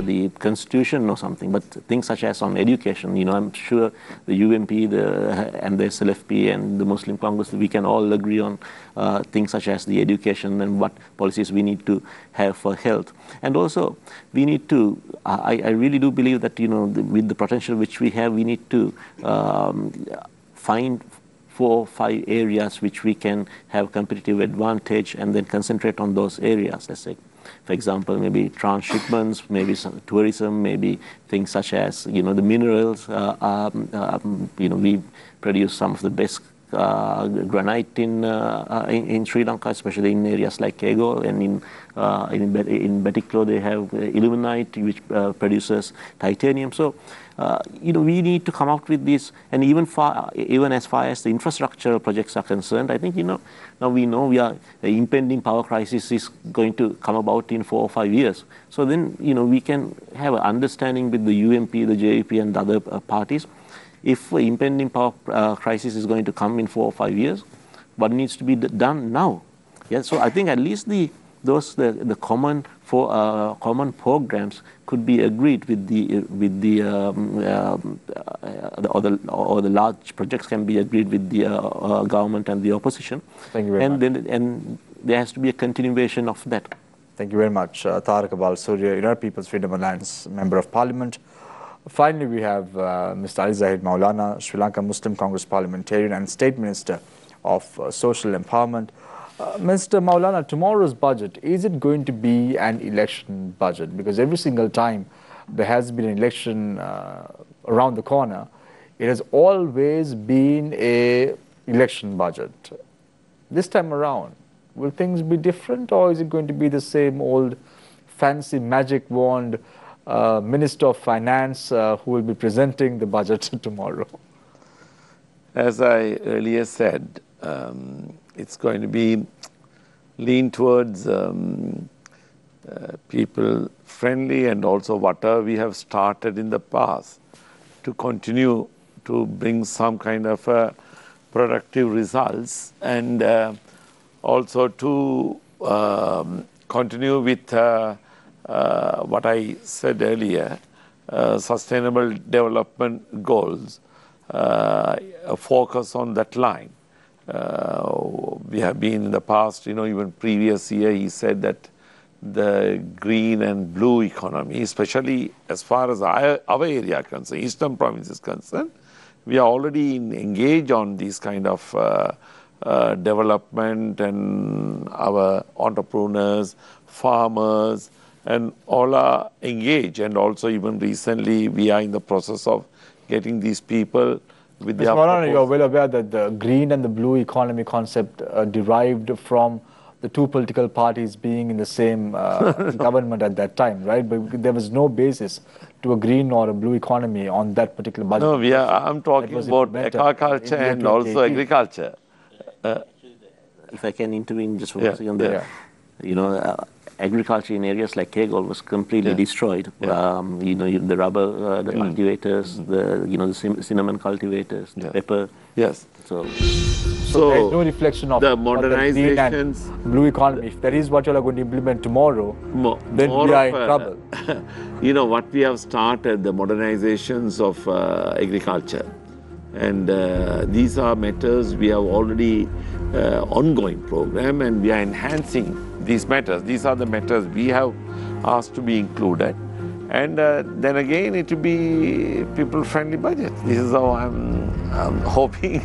the constitution or something, but things such as on education. You know, I'm sure the UMP and the SLFP and the Muslim Congress, we can all agree on things such as the education and what policies we need to have for health. And also, we need to, I really do believe that, you know, with the potential which we have, we need to find 4 or 5 areas which we can have competitive advantage and then concentrate on those areas. Let's say, for example, maybe transshipments, maybe some tourism, maybe things such as, you know, the minerals. You know, we produce some of the best granite in Sri Lanka, especially in areas like Kegol, and in Betiklo they have illuminite, which produces titanium. So, you know, we need to come out with this, and even as far as the infrastructural projects are concerned, I think, you know, now we know the impending power crisis is going to come about in 4 or 5 years. So then, you know, we can have an understanding with the UMP, the JVP, and the other parties. If the impending power crisis is going to come in 4 or 5 years, what needs to be done now? Yeah, so I think at least the common programs could be agreed with or the large projects can be agreed with the government and the opposition. Thank you very much. And there has to be a continuation of that. Thank you very much, Taraka Balsurya, United People's Freedom Alliance Member of Parliament. Finally, we have Mr. Ali Zahid Maulana, Sri Lanka Muslim Congress Parliamentarian and State Minister of Social Empowerment. Mr. Maulana, tomorrow's budget, is it going to be an election budget? Because every single time there has been an election around the corner, it has always been an election budget. This time around, will things be different, or is it going to be the same old fancy magic wand Minister of Finance who will be presenting the budget tomorrow? As I earlier said, it's going to be lean towards people friendly, and also whatever we have started in the past to continue to bring some kind of productive results, and also to continue with what I said earlier, sustainable development goals, a focus on that line. We have been in the past, you know, even previous year, he said that the green and blue economy, especially as far as our area concerned, Eastern Province is concerned, we are already engaged on these kind of development, and our entrepreneurs, farmers, and all are engaged. And also even recently, we are in the process of getting these people with their proposals. You are well aware that the green and the blue economy concept derived from the two political parties being in the same government at that time, right? But there was no basis to a green or a blue economy on that particular budget. No, I'm talking about agriculture and also agriculture. If I can intervene just for a second there. You know, agriculture in areas like Kegol was completely destroyed. You know, the rubber, the cultivators, the cinnamon cultivators, the pepper. Yes. So there's no reflection of the modernizations, the green and blue economy. If that is what you are going to implement tomorrow, then we are in trouble. You know, what we have started, the modernizations of agriculture. And these are matters we have already ongoing program, and we are enhancing these matters. These are the matters we have asked to be included. And then again, it will be people-friendly budget. This is how I'm hoping.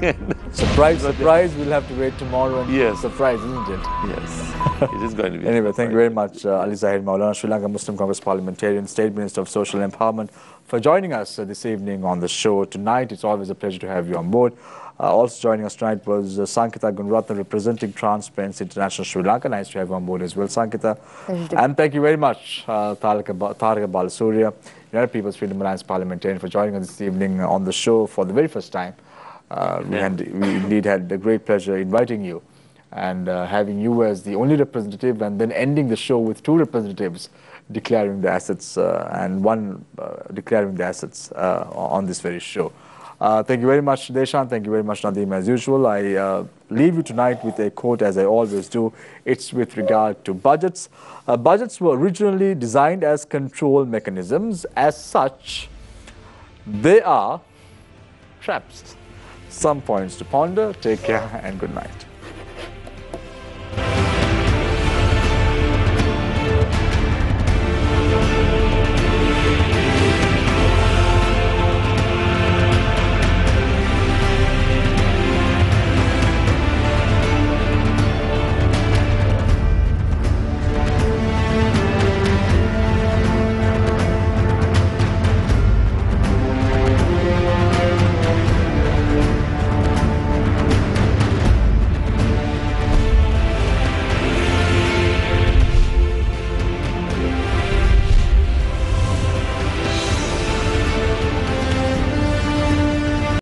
Surprise, surprise, we'll have to wait tomorrow and Yes. surprise, isn't it? Yes, it is going to be. Anyway, thank you very much, Ali Zahid Maulana, Sri Lanka Muslim Congress parliamentarian, State Minister of Social Empowerment, for joining us this evening on the show tonight. It's always a pleasure to have you on board. Also joining us tonight was Sankita Gunratna, representing Transparency International Sri Lanka. Nice to have you on board as well, Sankita. And thank you very much, Taraka Balasuriya, United People's Freedom Alliance parliamentarian, for joining us this evening on the show for the very first time. We indeed had the great pleasure inviting you and having you as the only representative, and then ending the show with two representatives declaring the assets and one declaring the assets on this very show. Thank you very much, Deshan. Thank you very much, Nadeem. As usual, I leave you tonight with a quote, as I always do. It's with regard to budgets. Budgets were originally designed as control mechanisms. As such, they are traps. Some points to ponder. Take care and good night.